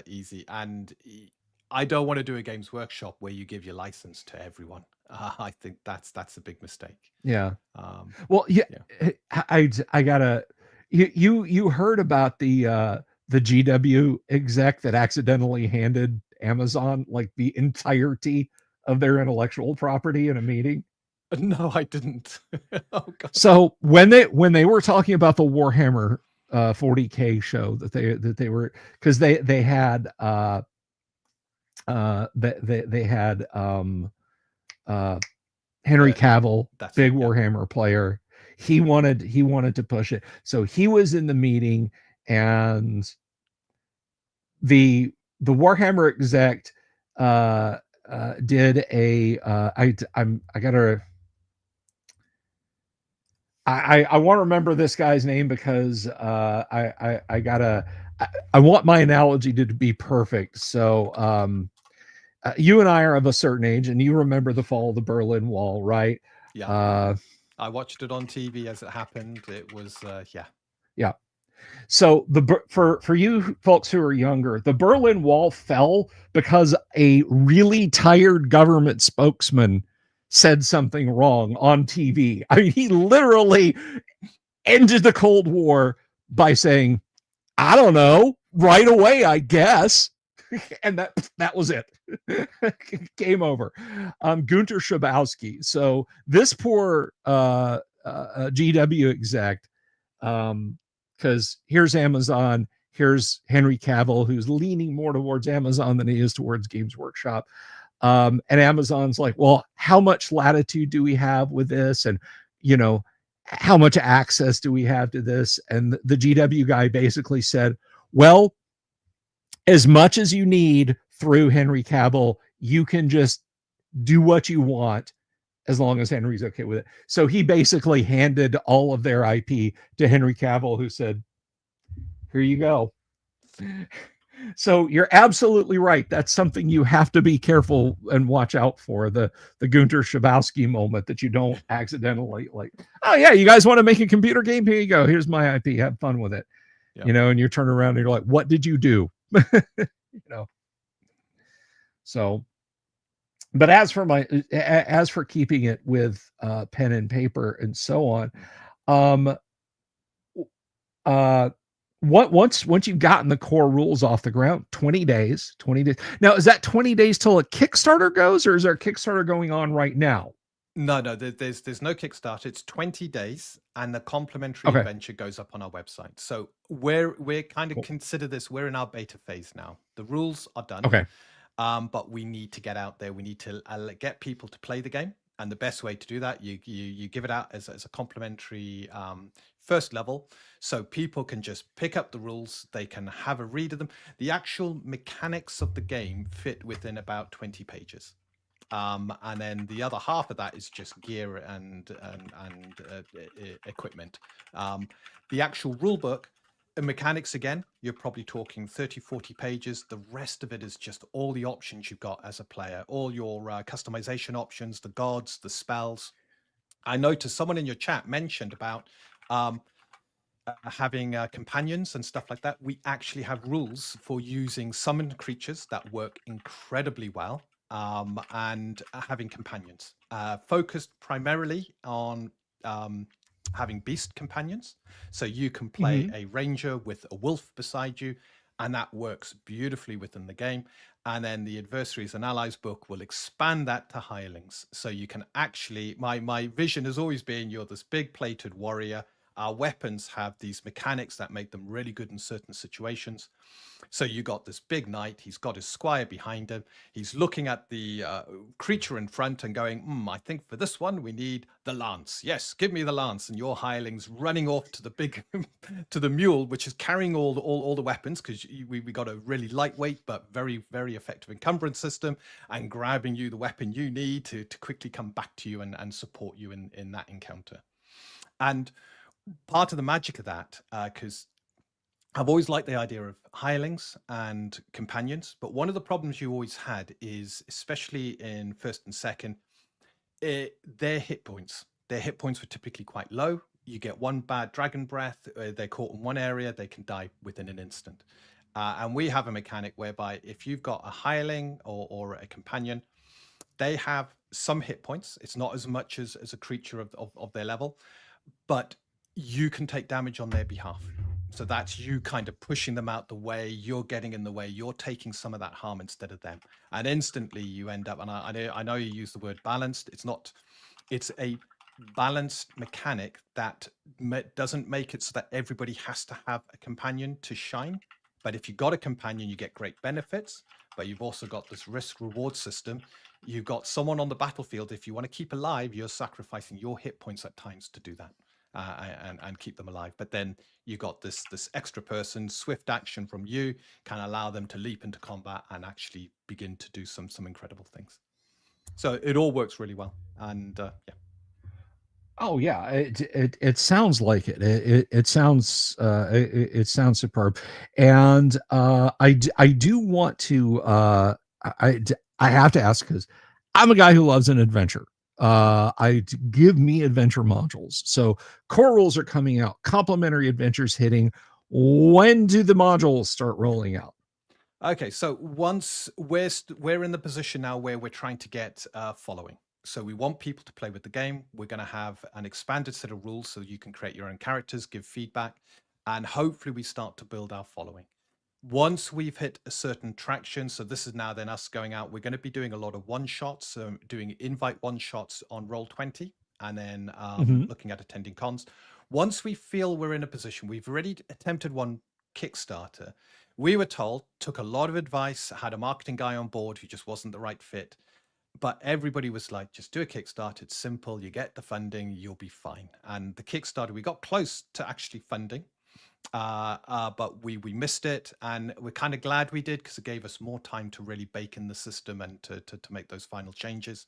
easy. And I don't want to do a Games Workshop where you give your license to everyone. I think that's a big mistake. Yeah. Well, yeah, I gotta. You heard about the GW exec that accidentally handed Amazon like the entirety of their intellectual property in a meeting? No, I didn't. Oh God. So when they were talking about the Warhammer 40K show that they were, because they had they had Henry Cavill, big Warhammer player. He wanted to push it, so he was in the meeting, and the Warhammer exec did a I want to remember this guy's name, because I want my analogy to be perfect. So you and I are of a certain age, and you remember the fall of the Berlin Wall, right? Yeah. I watched it on TV as it happened. It was yeah. So for you folks who are younger, the Berlin Wall fell because a really tired government spokesman said something wrong on TV. I mean, he literally ended the Cold War by saying, I don't know, right away, I guess. And that was it. Game over. Gunter Schabowski. So this poor GW exec, because here's Amazon, here's Henry Cavill, who's leaning more towards Amazon than he is towards Games Workshop. And Amazon's like, well, how much latitude do we have with this? And, how much access do we have to this? And the GW guy basically said, well, as much as you need through Henry Cavill, you can just do what you want as long as Henry's okay with it. So he basically handed all of their IP to Henry Cavill, who said, here you go. So you're absolutely right. That's something you have to be careful and watch out for, the Gunter Schabowski moment, that you don't accidentally like, oh yeah, you guys want to make a computer game? Here you go. Here's my IP. Have fun with it. Yep. And you turn around and you're like, what did you do? So, but as for keeping it with pen and paper and so on, once you've gotten the core rules off the ground, 20 days. Now, is that 20 days till a Kickstarter goes, or is there a Kickstarter going on right now? No, there's no Kickstarter. It's 20 days, and the complimentary adventure goes up on our website. So we're kind of consider this, we're in our beta phase now. The rules are done. Okay. But we need to get out there. We need to get people to play the game. And the best way to do that, you give it out as a complimentary first level, so people can just pick up the rules. They can have a read of them. The actual mechanics of the game fit within about 20 pages. And then the other half of that is just gear and equipment. The actual rule book and mechanics, again, you're probably talking 30, 40 pages. The rest of it is just all the options you've got as a player, all your customization options, the gods, the spells. I noticed someone in your chat mentioned about having companions and stuff like that. We actually have rules for using summoned creatures that work incredibly well, and having companions focused primarily on having beast companions. So you can play a ranger with a wolf beside you, and that works beautifully within the game. And then the Adversaries and Allies book will expand that to hirelings. So you can actually, my vision has always been, you're this big plated warrior. Our weapons have these mechanics that make them really good in certain situations. So you got this big knight, he's got his squire behind him, he's looking at the creature in front and going, I think for this one we need the lance. Yes, give me the lance. And your hirelings running off to the big to the mule, which is carrying all the weapons, because we got a really lightweight but very, very effective encumbrance system, and grabbing you the weapon you need to quickly come back to you and support you in that encounter. And part of the magic of that, because I've always liked the idea of hirelings and companions, but one of the problems you always had is, especially in first and second, their hit points. Their hit points were typically quite low. You get one bad dragon breath, they're caught in one area, they can die within an instant. And we have a mechanic whereby if you've got a hireling or a companion, they have some hit points. It's not as much as a creature of their level, but you can take damage on their behalf. So that's you kind of pushing them out the way, you're getting in the way, you're taking some of that harm instead of them. And instantly you end up, and I know you use the word balanced, it's a balanced mechanic that doesn't make it so that everybody has to have a companion to shine. But if you've got a companion, you get great benefits, but you've also got this risk reward system. You've got someone on the battlefield. If you want to keep alive, you're sacrificing your hit points at times to do that. And keep them alive. But then you got this extra person, swift action from you can allow them to leap into combat and actually begin to do some incredible things. So it all works really well. And yeah. Oh yeah, it sounds like it. It sounds it sounds superb, and I do want to I have to ask, because I'm a guy who loves an adventure. Give me adventure modules. So core rules are coming out, complementary adventures hitting. When do the modules start rolling out? Okay, so once we're in the position now where we're trying to get following. So we want people to play with the game. We're going to have an expanded set of rules so you can create your own characters, give feedback, and hopefully we start to build our following. Once we've hit a certain traction, so this is now then us going out, we're going to be doing a lot of one-shots, doing invite one-shots on Roll20, and then looking at attending cons. Once we feel we're in a position, we've already attempted one Kickstarter. We were told, took a lot of advice, had a marketing guy on board who just wasn't the right fit. But everybody was like, just do a Kickstarter. It's simple. You get the funding, you'll be fine. And the Kickstarter, we got close to actually funding, but we missed it. And we're kind of glad we did, because it gave us more time to really bake in the system and to make those final changes.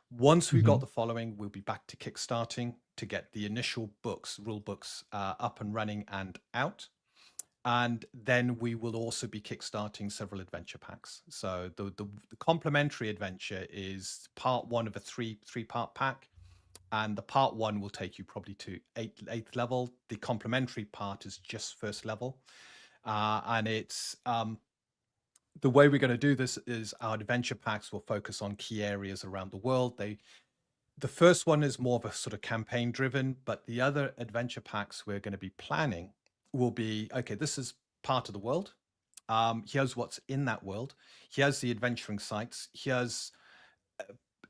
Once we've got the following, we'll be back to Kickstarting to get the initial books, rule books, up and running and out. And then we will also be kickstarting several adventure packs. So the complementary adventure is part one of a three-part pack, and the part one will take you probably to eighth level. The complementary part is just first level, and it's the way we're going to do this is our adventure packs will focus on key areas around the world. The first one is more of a sort of campaign driven, but the other adventure packs we're going to be planning will be, okay, this is part of the world. Here's what's in that world. Here's the adventuring sites. Here's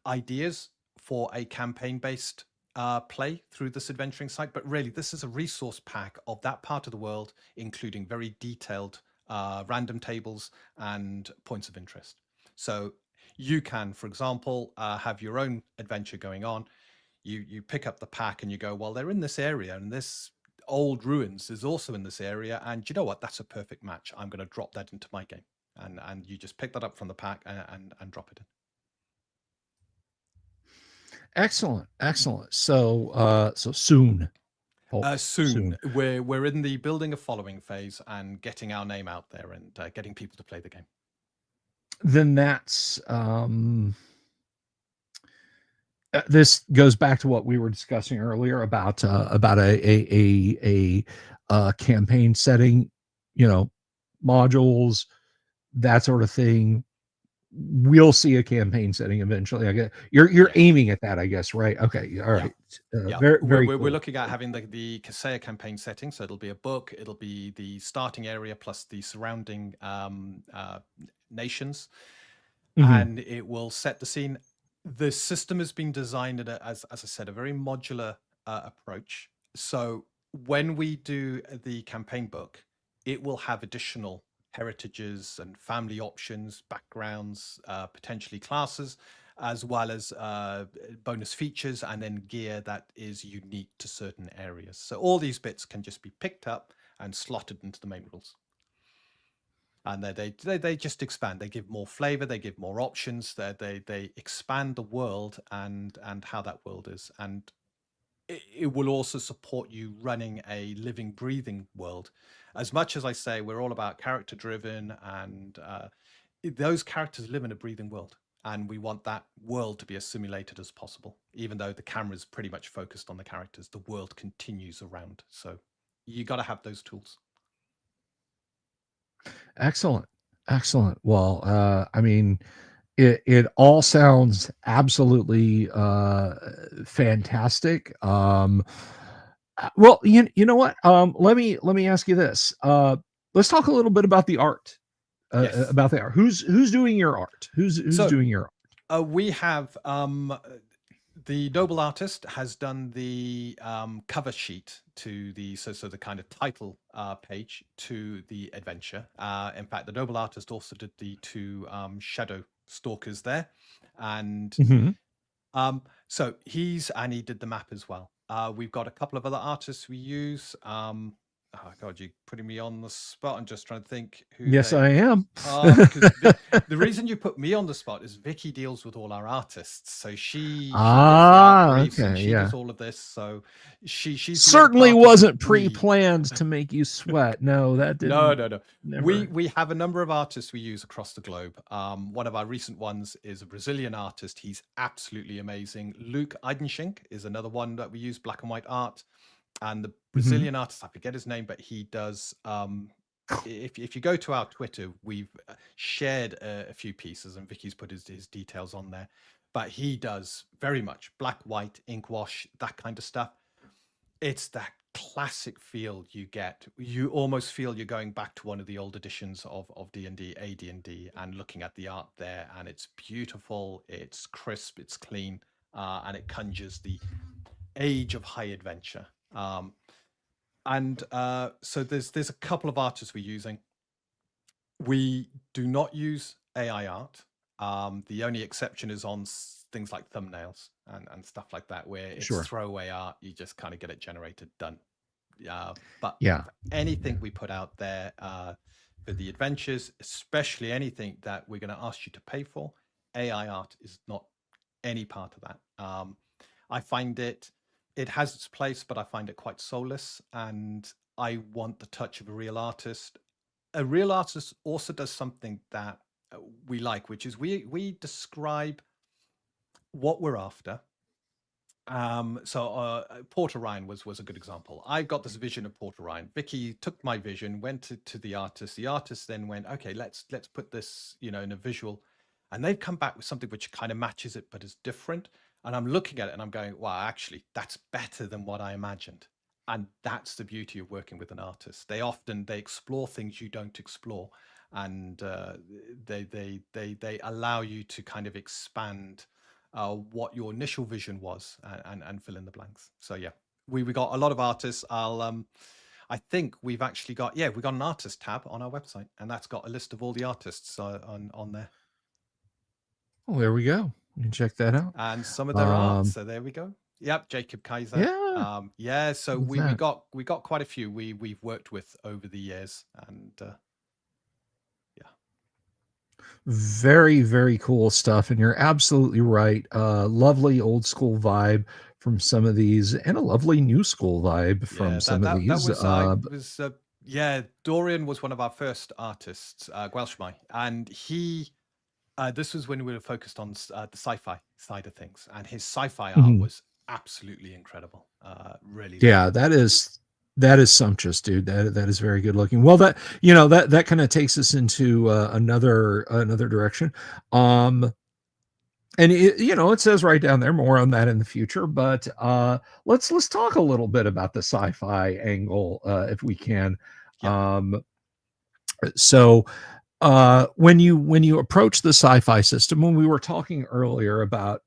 ideas for a campaign-based play through this adventuring site. But really, this is a resource pack of that part of the world, including very detailed random tables and points of interest. So you can, for example, have your own adventure going on. You pick up the pack and you go, well, they're in this area, and this old ruins is also in this area, and you know what? That's a perfect match. I'm going to drop that into my game, and you just pick that up from the pack and drop it in. Excellent, excellent. So soon. Soon. We're in the building a following phase and getting our name out there and getting people to play the game. Then that's this goes back to what we were discussing earlier about a campaign setting, modules, that sort of thing. We'll see a campaign setting eventually. I guess you're aiming at that, I guess, right? Okay, all right. Yeah. Very we're cool. looking at having the Kaseya campaign setting, so it'll be a book, it'll be the starting area plus the surrounding nations, and it will set the scene. The system has been designed in as I said, a very modular approach. So when we do the campaign book, it will have additional heritages and family options, backgrounds, potentially classes, as well as bonus features and then gear that is unique to certain areas. So all these bits can just be picked up and slotted into the main rules. And they just expand. They give more flavor. They give more options. They expand the world and how that world is. And it will also support you running a living, breathing world. As much as I say we're all about character driven, and those characters live in a breathing world, and we want that world to be as simulated as possible. Even though the camera is pretty much focused on the characters, the world continues around. So you got to have those tools. Excellent. Well, I mean, it all sounds absolutely fantastic. Well, you know what? Let me ask you this. Let's talk a little bit about the art. Yes. About the art. Who's doing your art? Who's doing your art? We have the Noble artist has done the cover sheet to the so the kind of title page to the adventure. In fact, the Noble artist also did the two shadow stalkers there, and so he did the map as well. We've got a couple of other artists we use. Oh God, you're putting me on the spot. I'm just trying to think who. Yes, I am. Because the reason you put me on the spot is Vicky deals with all our artists, so she gets the art briefs and she does all of this. So she certainly wasn't pre-planned to make you sweat. No, that didn't. No. We have a number of artists we use across the globe. One of our recent ones is a Brazilian artist. He's absolutely amazing. Luke Eidenschink is another one that we use, black and white art. And the Brazilian artist, I forget his name, but he does. If you go to our Twitter, we've shared a few pieces, and Vicky's put his details on there. But he does very much black, white, ink wash, that kind of stuff. It's that classic feel you get. You almost feel you're going back to one of the old editions of D&D, AD&D, and looking at the art there. And it's beautiful, it's crisp, it's clean, and it conjures the age of high adventure. So there's a couple of artists we're using. We do not use AI art. The only exception is on things like thumbnails and stuff like that, where it's throwaway art. You just kind of get it generated, done. But anything we put out there for the adventures, especially anything that we're going to ask you to pay for, AI art is not any part of that. I find it has its place, but I find it quite soulless, and I want the touch of a real artist. A real artist also does something that we like, which is we describe what we're after. Port Orion was a good example. I got this vision of Port Orion. Vicky took my vision, went to the artist. The artist then went, okay, let's put this, in a visual, and they've come back with something which kind of matches it, but is different. And I'm looking at it and I'm going, wow, actually, that's better than what I imagined. And that's the beauty of working with an artist. They explore things you don't explore, and they allow you to kind of expand what your initial vision was and fill in the blanks. So yeah, we got a lot of artists. I think we've actually got we've got an artist tab on our website, and that's got a list of all the artists on there. Oh, there we go. You can check that out. And some of their art. Um, So there we go. Yep, Jacob Kaiser. yeah, Yeah, so what's we that? got quite a few we've worked with over the years, and yeah, Very, very cool stuff. And you're absolutely right. Lovely old school vibe from some of these, and a lovely new school vibe from yeah. some of That these. was I was yeah. Dorian was one of our first artists, Gwelshmai, and he. This was when we were focused on the sci-fi side of things, and his sci-fi art Mhm. was absolutely incredible. Really loved Yeah, it. that is sumptuous, dude. That is very good looking. Well, that kind of takes us into another direction. Um, and it says right down there more on that in the future, but let's talk a little bit about the sci-fi angle, if we can. Yep. Um, so when you approach the sci-fi system, when we were talking earlier about,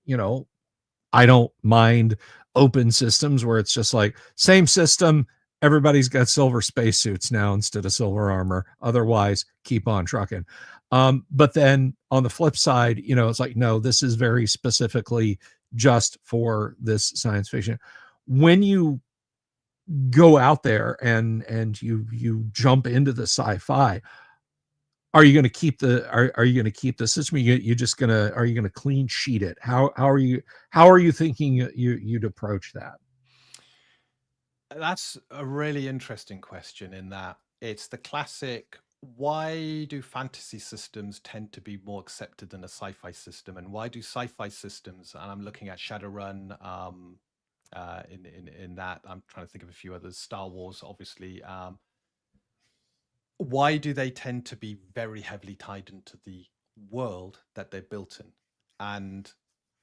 I don't mind open systems where it's just like same system, everybody's got silver spacesuits now instead of silver armor. Otherwise, keep on trucking. But then on the flip side, it's like, no, this is very specifically just for this science fiction. When you go out there and you jump into the sci-fi, are you going to keep are you going to keep the system? You just gonna are you going to clean sheet it? How are you thinking you'd approach that? That's a really interesting question in that it's the classic why do fantasy systems tend to be more accepted than a sci-fi system, and why do sci-fi systems, and I'm looking at Shadowrun, in that I'm trying to think of a few others, Star Wars obviously, why do they tend to be very heavily tied into the world that they're built in? And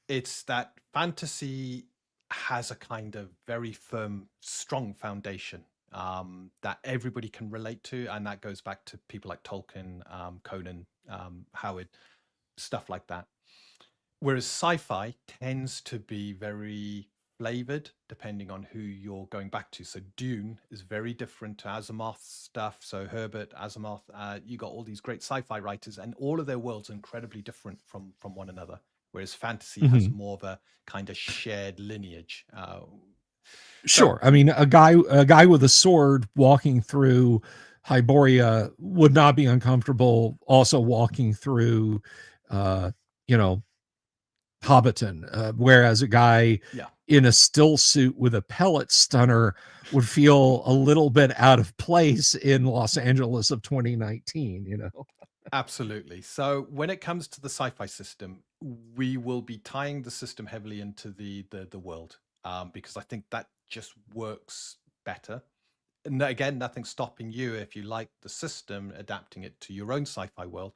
it's that fantasy has a kind of very firm, strong foundation that everybody can relate to, and that goes back to people like Tolkien, Conan, Howard, stuff like that. Whereas sci-fi tends to be very flavored depending on who you're going back to. So Dune is very different to Asimov stuff. So Herbert, Asimov, you got all these great sci-fi writers, and all of their worlds are incredibly different from one another. Whereas fantasy has Mhm. more of a kind of shared lineage. So Sure. I mean, a guy with a sword walking through Hyboria would not be uncomfortable also walking through, uh, you know, Hobbiton, whereas a guy yeah, in a still suit with a pellet stunner would feel a little bit out of place in Los Angeles of 2019. absolutely. So when it comes to the sci-fi system, we will be tying the system heavily into the world, because I think that just works better. And again, nothing stopping you if you like the system, adapting it to your own sci-fi world.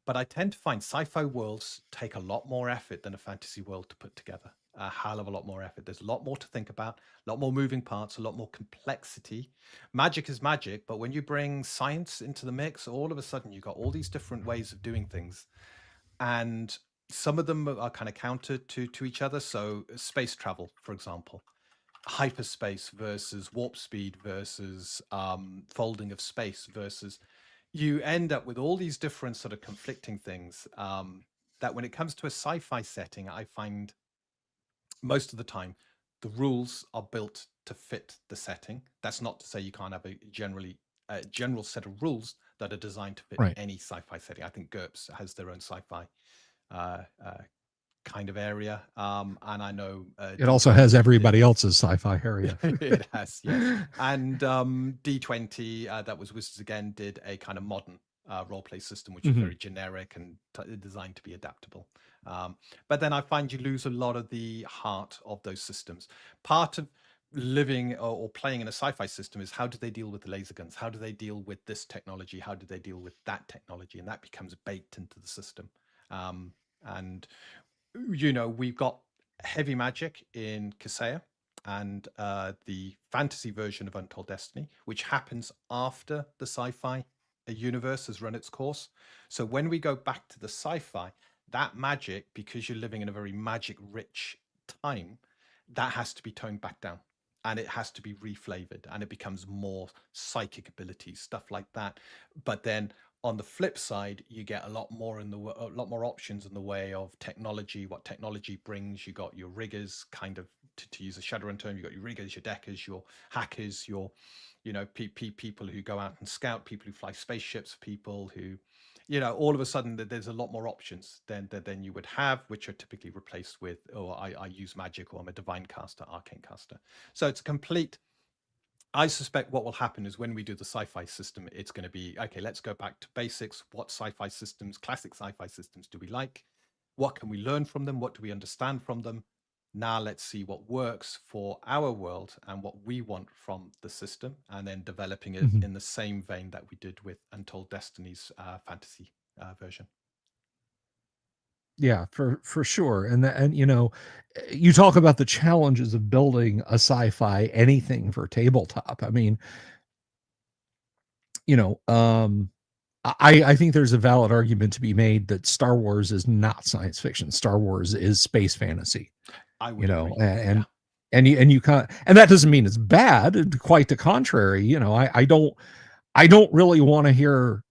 But I tend to find sci-fi worlds take a lot more effort than a fantasy world to put together. A hell of a lot more effort. There's a lot more to think about, a lot more moving parts, a lot more complexity. Magic is magic, but when you bring science into the mix, all of a sudden you've got all these different ways of doing things. And some of them are kind of counter to each other. So space travel, for example, hyperspace versus warp speed versus folding of space versus, you end up with all these different sort of conflicting things, that when it comes to a sci-fi setting, I find most of the time the rules are built to fit the setting. That's not to say you can't have a general set of rules that are designed to fit Right. any sci-fi setting. I think GURPS has their own sci-fi uh, uh, kind of area. And I know It also has D20 did. everybody else's sci-fi area. It has, yes. And D20, that was Wizards Again, did a kind of modern role play system, which is Mhm. very generic and designed to be adaptable. But then I find you lose a lot of the heart of those systems. Part of living or playing in a sci-fi system is how do they deal with the laser guns? How do they deal with this technology? How do they deal with that technology? And that becomes baked into the system. And we've got heavy magic in Kaseya and the fantasy version of Untold Destiny, which happens after the sci-fi universe has run its course. So when we go back to the sci-fi, that magic, because you're living in a very magic-rich time, that has to be toned back down. And it has to be reflavored, and it becomes more psychic abilities, stuff like that. But then On the flip side, you get a lot more a lot more options in the way of technology. What technology brings? You got your riggers, kind of to use a Shadowrun term. You got your riggers, your deckers, your hackers, your people who go out and scout, people who fly spaceships, people who all of a sudden there's a lot more options than you would have, which are typically replaced with, oh, I use magic, or I'm a divine caster, arcane caster. So it's complete. I suspect what will happen is when we do the sci-fi system, it's going to be, okay, let's go back to basics. What sci-fi systems, classic sci-fi systems, do we like? What can we learn from them? What do we understand from them? Now let's see what works for our world and what we want from the system, and then developing it Mhm. in the same vein that we did with Untold Destiny's fantasy version. Yeah, for sure. And you talk about the challenges of building a sci-fi anything for tabletop. I mean, you know, I think there's a valid argument to be made that Star Wars is not science fiction. Star Wars is space fantasy. I would agree. Yeah. And that doesn't mean it's bad. Quite the contrary. I don't really want to hear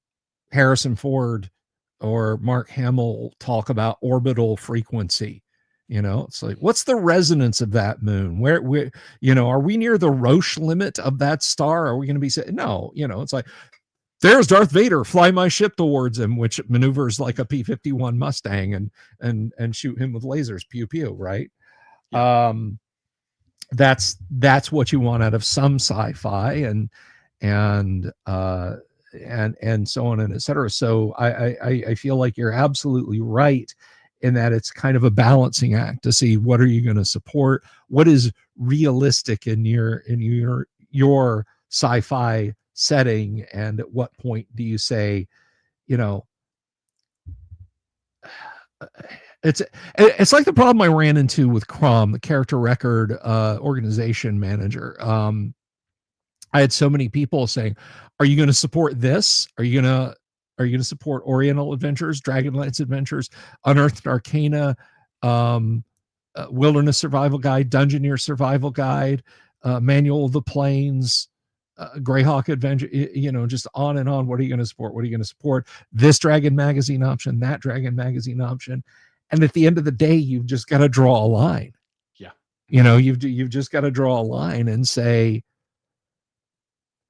Harrison Ford or Mark Hamill talk about orbital frequency. It's like, what's the resonance of that moon? Where are we near the Roche limit of that star? Are we going to be saying, no, it's like, there's Darth Vader, fly my ship towards him, which maneuvers like a P-51 Mustang and shoot him with lasers, pew pew, right? Yeah. That's what you want out of some sci-fi, and so on and et cetera. So I feel like you're absolutely right in that it's kind of a balancing act to see what are you going to support, what is realistic in your sci-fi setting, and at what point do you say, you know, it's like the problem I ran into with Crom, the character record organization manager. I had so many people saying, "Are you going to support this? Are you going to support Oriental Adventures, Dragonlance Adventures, Unearthed Arcana, um, Wilderness Survival Guide, Dungeoneer Survival Guide, Manual of the Plains, Greyhawk Adventure? Just on and on. What are you going to support? What are you going to support? This Dragon Magazine option, that Dragon Magazine option." And at the end of the day, you've just got to draw a line. Yeah. You've just got to draw a line and say,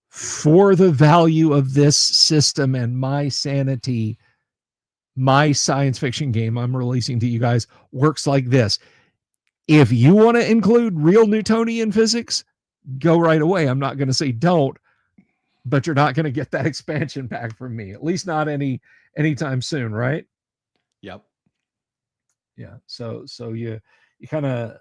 for the value of this system and my sanity, my science fiction game I'm releasing to you guys works like this. If you want to include real Newtonian physics, go right away. I'm not going to say don't, but you're not going to get that expansion pack from me, at least not anytime soon, right? Yep. Yeah. So you kind of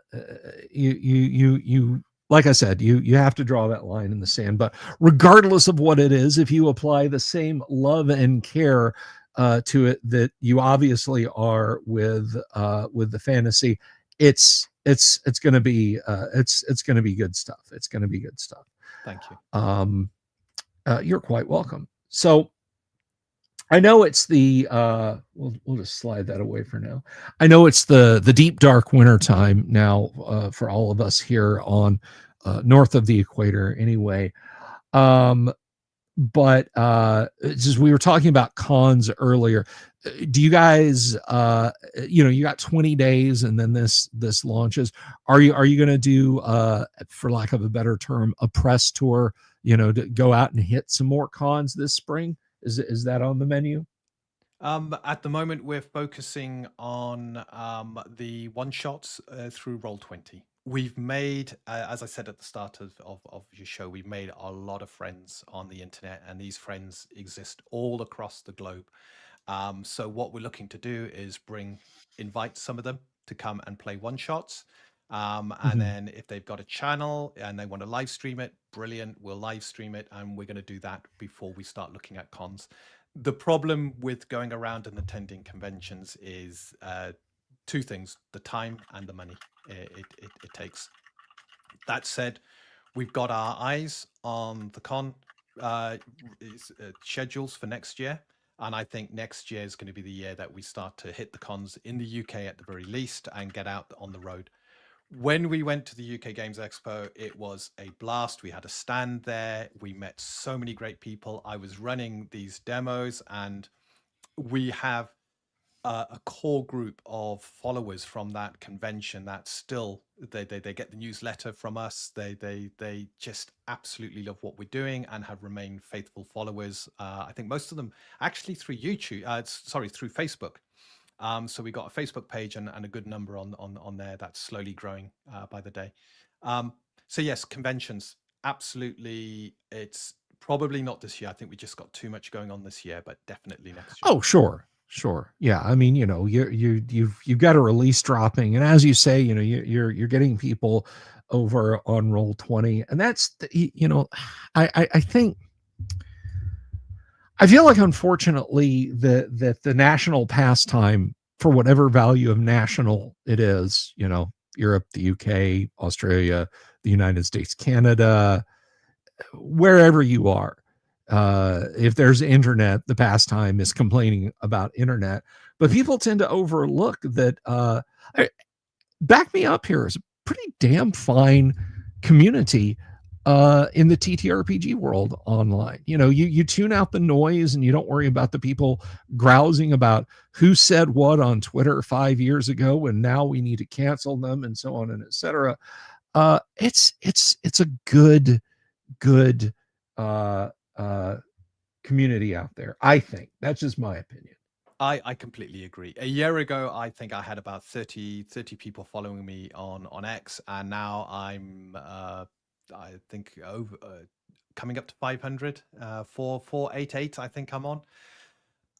you like I said, you have to draw that line in the sand. But regardless of what it is, if you apply the same love and care to it that you obviously are with the fantasy, it's going to be it's going to be good stuff. It's going to be good stuff. Thank you. You're quite welcome. So I know it's the we'll just slide that away for now. I know it's the deep dark winter time now for all of us here on north of the equator anyway. But just we were talking about cons earlier. Do you guys you got 20 days and then this launches. Are you going to do for lack of a better term, a press tour, to go out and hit some more cons this spring? Is that on the menu? At the moment, we're focusing on the one shots through Roll20. We've made, as I said at the start of your show, we've made a lot of friends on the internet, and these friends exist all across the globe. So what we're looking to do is invite some of them to come and play one shots. And then if they've got a channel and they want to live stream it, brilliant, we'll live stream it. And we're going to do that before we start looking at cons. The problem with going around and attending conventions is two things: the time and the money it takes. That said, we've got our eyes on the con schedules for next year. And I think next year is going to be the year that we start to hit the cons in the UK at the very least and get out on the road. When we went to the UK Games Expo, it was a blast. We had a stand there. We met so many great people. I was running these demos, and we have a core group of followers from that convention that still they get the newsletter from us. They just absolutely love what we're doing and have remained faithful followers. I think most of them actually through YouTube, through Facebook. So we got a Facebook page and a good number on there that's slowly growing by the day. So yes, conventions, absolutely. It's probably not this year. I think we just got too much going on this year, but definitely next year. Oh, sure. Sure. Yeah. I mean, you've got a release dropping, and as you say, you're getting people over on Roll20, and that's I think I feel like, unfortunately, that the national pastime, for whatever value of national it is, Europe, the UK, Australia, the United States, Canada, wherever you are, if there's internet, the pastime is complaining about internet. But people tend to overlook that. Back me up here is a pretty damn fine community in the TTRPG world online. You tune out the noise and you don't worry about the people grousing about who said what on Twitter 5 years ago and now we need to cancel them and so on and etc. It's a good uh, community out there. I think that's just my opinion. I completely agree. A year ago, I think I had about 30 people following me on X, and now I'm I think over coming up to 500, 488 I think I'm on.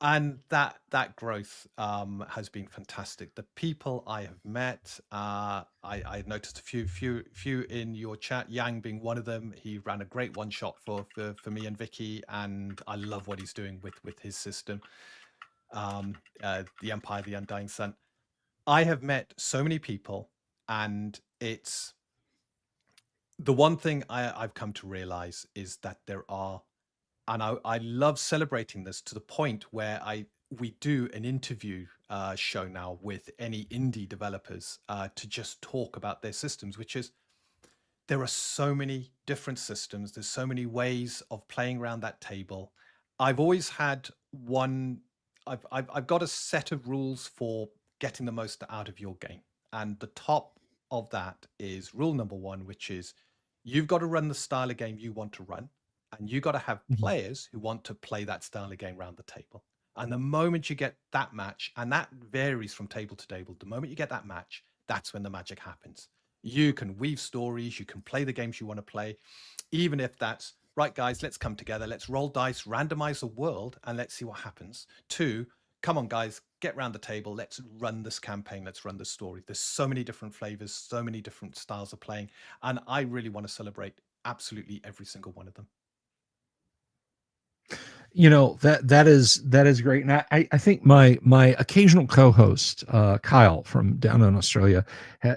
And that growth has been fantastic. The people I have met, I noticed a few in your chat, Yang being one of them. He ran a great one shot for me and Vicky, and I love what he's doing with his system. The Empire, the Undying Sun. I have met so many people, and it's the one thing I've come to realize is that there are, and I love celebrating this to the point where we do an interview show now with any indie developers to just talk about their systems, which is there are so many different systems. There's so many ways of playing around that table. I've always had one. I've got a set of rules for getting the most out of your game, and the top of that is rule number one, which is you've got to run the style of game you want to run, and you got to have players who want to play that style of game around the table. And the moment you get that match, and that varies from table to table, the moment you get that match, that's when the magic happens. You can weave stories, you can play the games you want to play, even if that's right, guys, let's come together, let's roll dice, randomize the world, and let's see what happens. Two, come on, guys, get around the table, let's run this campaign, let's run this story. There's so many different flavors, so many different styles of playing, and I really want to celebrate absolutely every single one of them. That is great, and I think my occasional co-host Kyle from down in Australia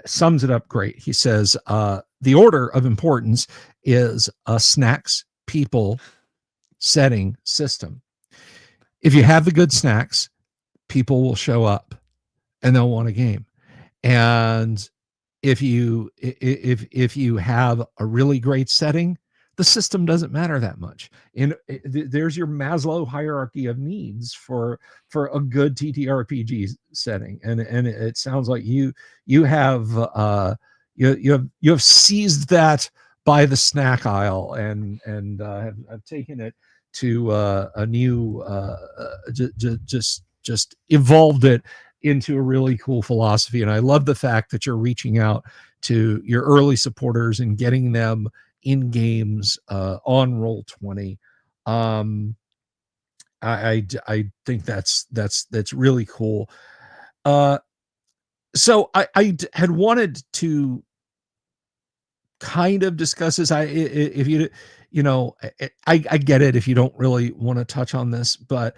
sums it up great. He says the order of importance is snacks, people, setting, system. If you have the good snacks, people will show up and they'll want a game. And if you have a really great setting, the system doesn't matter that much. And there's your Maslow hierarchy of needs for a good TTRPG setting. And it sounds like you have you have seized that by the snack aisle and have taken it to a new just evolved it into a really cool philosophy. And I love the fact that you're reaching out to your early supporters and getting them in games on Roll20. I think that's really cool. So I had wanted to kind of discuss this. I get it if you don't really want to touch on this, but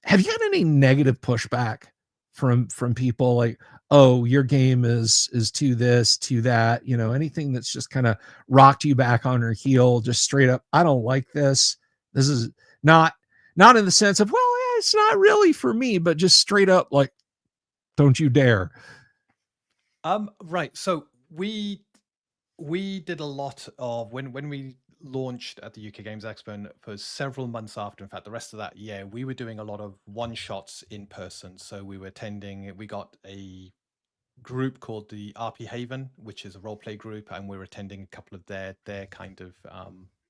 have you had any negative pushback from people like, oh, your game is to this, to that, anything that's just kind of rocked you back on your heel, just straight up, I don't like this. This is not in the sense of, well, yeah, it's not really for me, but just straight up like, don't you dare. Right. So we did a lot of when we launched at the UK Games Expo, and for several months after, in fact, the rest of that year, we were doing a lot of one shots in person. So we were attending. We got a group called the RP Haven, which is a role play group, and we're attending a couple of their kind of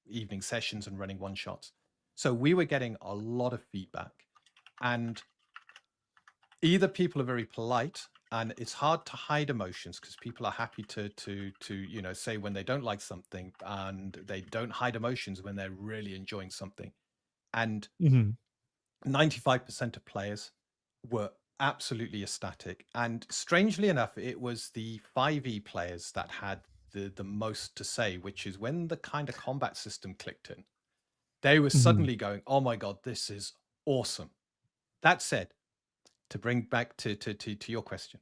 evening sessions and running one shots. So we were getting a lot of feedback, and either people are very polite and it's hard to hide emotions because people are happy to say when they don't like something, and they don't hide emotions when they're really enjoying something. And 95% of players were absolutely ecstatic, and strangely enough, it was the 5e players that had the most to say, which is when the kind of combat system clicked in, they were suddenly going, oh my god, this is awesome. That said, to bring back to your question,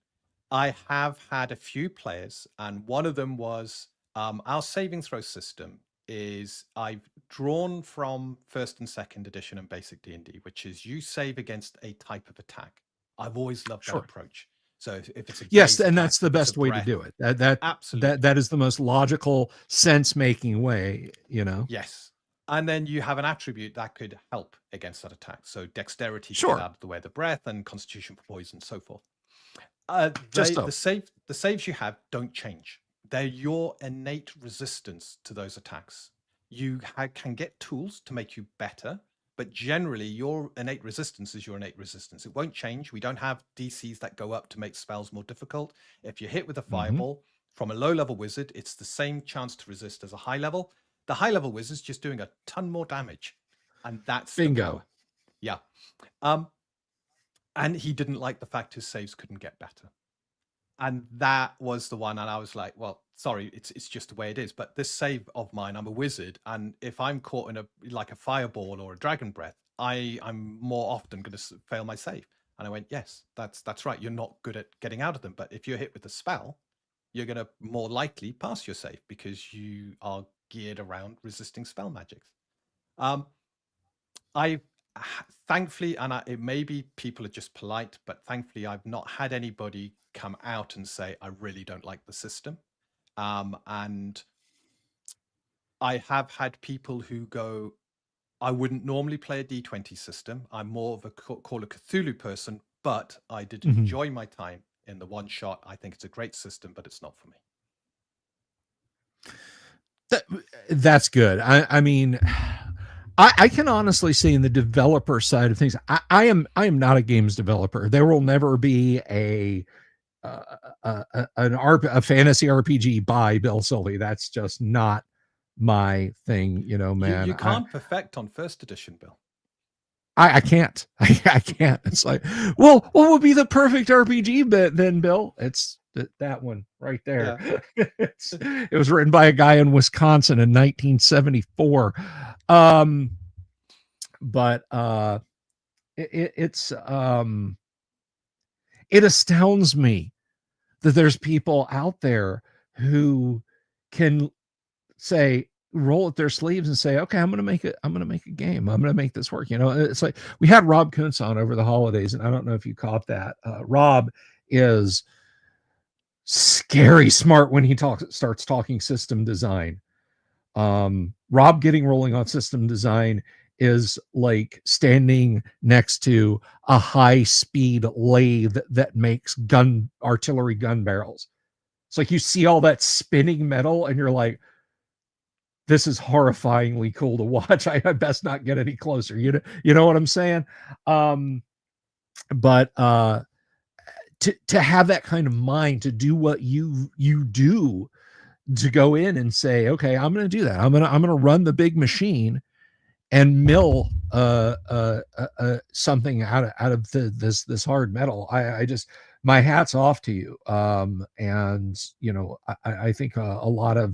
I have had a few players, and one of them was our saving throw system is I've drawn from first and second edition and basic D&D, which is you save against a type of attack. I've always loved that approach. So if it's a yes, and that's the best way to do it. That is the most logical, sense-making way, Yes. And then you have an attribute that could help against that attack. So dexterity to get out of the way of the breath, and constitution for poison, and so forth. The saves you have don't change. They're your innate resistance to those attacks. You can get tools to make you better, but generally your innate resistance is your innate resistance. It won't change. We don't have DCs that go up to make spells more difficult. If you're hit with a fireball from a low-level wizard, it's the same chance to resist as a high-level. The high-level wizard's just doing a ton more damage, and that's bingo. The power. Yeah. And he didn't like the fact his saves couldn't get better. And that was the one. And I was like, well, sorry, it's just the way it is. But this save of mine, I'm a wizard. And if I'm caught in a fireball or a dragon breath, I'm more often going to fail my save. And I went, yes, that's right. You're not good at getting out of them. But if you're hit with a spell, you're going to more likely pass your save because you are geared around resisting spell magics. I thankfully, and it may be people are just polite, but thankfully I've not had anybody come out and say, I really don't like the system. And I have had people who go, I wouldn't normally play a D20 system. I'm more of a Call of Cthulhu person, but I did enjoy my time in the one shot. I think it's a great system, but it's not for me. That's good. I mean, I can honestly say, in the developer side of things, I am not a games developer. There will never be a fantasy RPG by Bill Sully. That's just not my thing, man. You can't perfect on first edition, Bill. I can't. I can't. It's like, well, what would be the perfect RPG then, Bill? It's that one right there. Yeah. It was written by a guy in Wisconsin in 1974. But it astounds me that there's people out there who can roll up their sleeves and say, okay, I'm going to make a game. I'm going to make this work. It's like, we had Rob Kuntz on over the holidays, and I don't know if you caught that. Rob is scary smart when he starts talking system design. Rob getting rolling on system design is like standing next to a high-speed lathe that makes artillery gun barrels. It's like you see all that spinning metal and you're like, this is horrifyingly cool to watch. I best not get any closer. You know what I'm saying? But to have that kind of mind to do what you do, to go in and say, okay, I'm going to do that. I'm going to run the big machine and mill something out of this hard metal. I just, my hat's off to you. And I think a lot of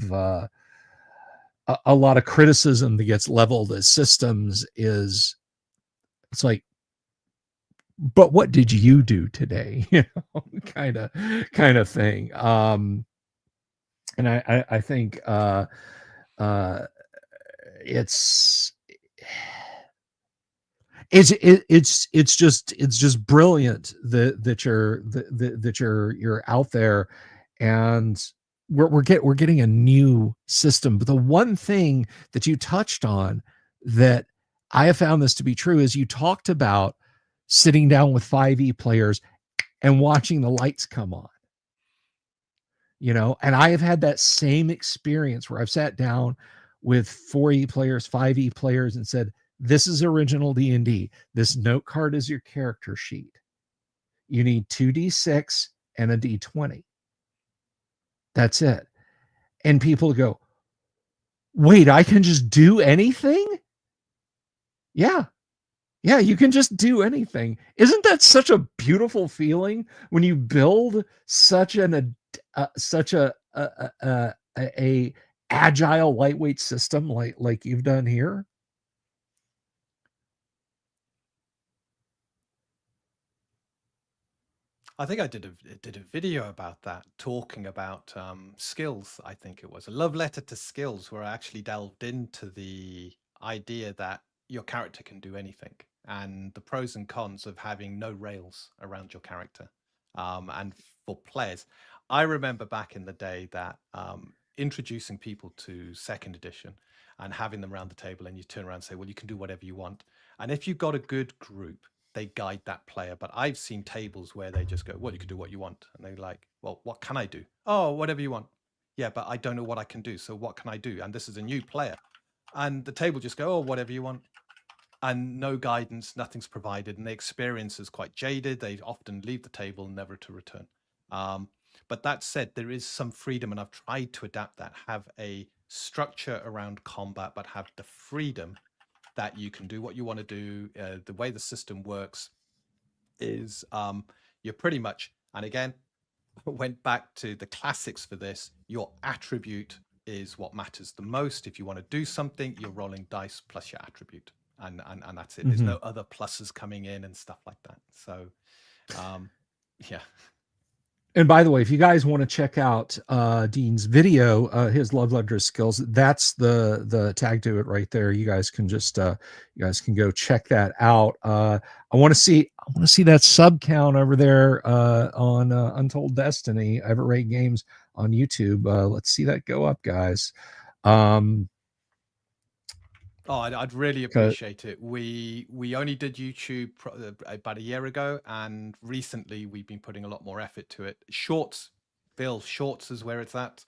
criticism that gets leveled at systems is, it's like, but what did you do today? Kind of thing. And I think it's just brilliant that you're out there and we're getting a new system. But the one thing that you touched on that I have found this to be true is you talked about sitting down with 5e players and watching the lights come on. And I have had that same experience where I've sat down with 4e players, 5e players, and said, this is original D&D. This note card is your character sheet. You need 2d6 and a d20. That's it. And people go, wait, I can just do anything? Yeah, you can just do anything. Isn't that such a beautiful feeling when you build such a agile, lightweight system like you've done here? I think I did a video about that, talking about skills. I think it was a love letter to skills, where I actually delved into the idea that your character can do anything, and the pros and cons of having no rails around your character. And for players, I remember back in the day that introducing people to second edition and having them around the table, and you turn around and say, well, you can do whatever you want. And if you've got a good group, they guide that player. But I've seen tables where they just go, well, you can do what you want. And they're like, well, what can I do? Oh, whatever you want. Yeah, but I don't know what I can do. So what can I do? And this is a new player. And the table just go, oh, whatever you want. And no guidance, nothing's provided. And the experience is quite jaded. They often leave the table, never to return. But that said, there is some freedom, and I've tried to adapt that, have a structure around combat, but have the freedom that you can do what you want to do. The way the system works is you're pretty much, and again, went back to the classics for this, your attribute is what matters the most. If you want to do something, you're rolling dice plus your attribute, and that's it. Mm-hmm. There's no other pluses coming in and stuff like that. So yeah. And by the way, if you guys want to check out Dean's video, his love letter skills, that's the tag to it right there. You guys can just go check that out. I want to see that sub count over there on Untold Destiny, Everae Games on YouTube. Let's see that go up, guys. Oh, I'd really appreciate it. We only did YouTube about a year ago, and recently we've been putting a lot more effort to it. Shorts, Bill, Shorts is where it's at.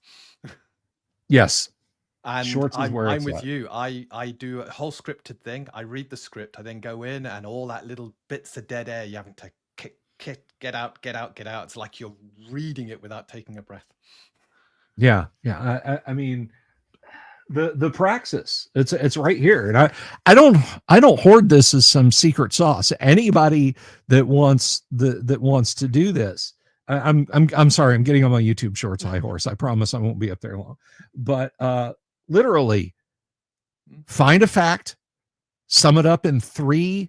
Yes. And Shorts is where I'm with you. I do a whole scripted thing. I read the script. I then go in, and all that little bits of dead air, you having to get out. It's like you're reading it without taking a breath. Yeah. I mean, the praxis, it's right here, and I don't hoard this as some secret sauce. Anybody that wants to do this, I'm sorry, I'm getting on my YouTube Shorts high horse. I promise I won't be up there long, but literally find a fact, sum it up in 2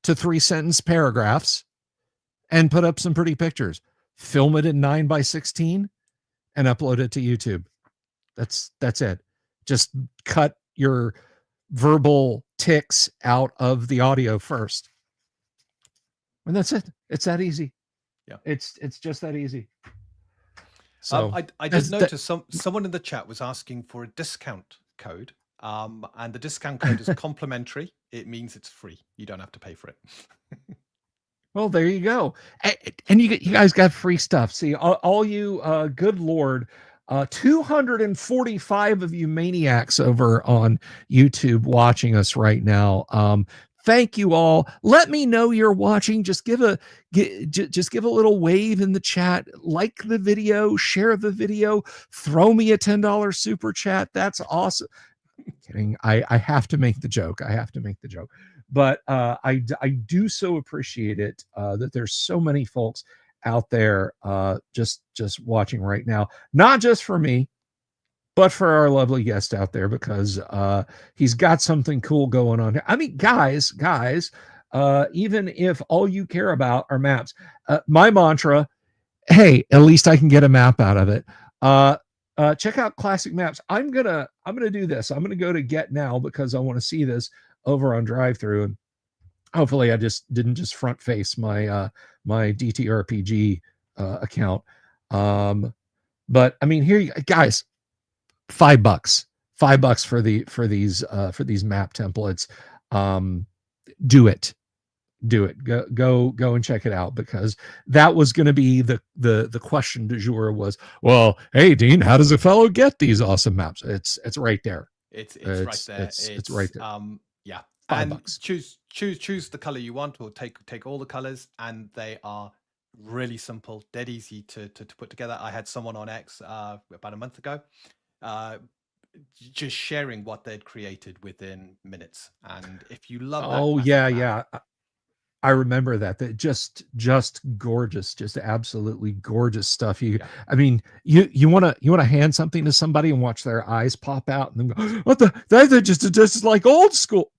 to 3 sentence paragraphs, and put up some pretty pictures. Film it in 9:16 and upload it to YouTube. That's it. Just cut your verbal tics out of the audio first, and that's it. It's that easy. Yeah, it's just that easy. So I did notice someone in the chat was asking for a discount code, and the discount code is complimentary. It means it's free. You don't have to pay for it. Well, there you go. And you guys got free stuff. See, all you good Lord, 245 of you maniacs over on YouTube watching us right now. Thank you all. Let me know you're watching. Just give a little wave in the chat. Like the video, share the video, throw me a $10 super chat. That's awesome. Kidding. I have to make the joke. But I do so appreciate it that there's so many folks out there just watching right now, not just for me, but for our lovely guest out there, because he's got something cool going on here. I mean, guys, even if all you care about are maps, my mantra, hey, at least I can get a map out of it. Check out classic maps. I'm gonna do this. I'm gonna go to Get Now because I want to see this over on Drive-Thru, and hopefully I just didn't front face my my DTRPG account. But I mean, here, guys, $5, $5 for these map templates. Um, do it, do it. Go and check it out, because that was going to be the question du jour was, well, hey Dean, how does a fellow get these awesome maps? It's right there. It's right there. It's right there. Yeah, and $5. choose the color you want, or take all the colors, and they are really simple, dead easy to put together. I had someone on X about a month ago, just sharing what they'd created within minutes. And if you love that, Oh classic yeah, map, yeah. I remember that. That just gorgeous, just absolutely gorgeous stuff. yeah, I mean, you want to hand something to somebody and watch their eyes pop out and then go, what the? They're just like old school.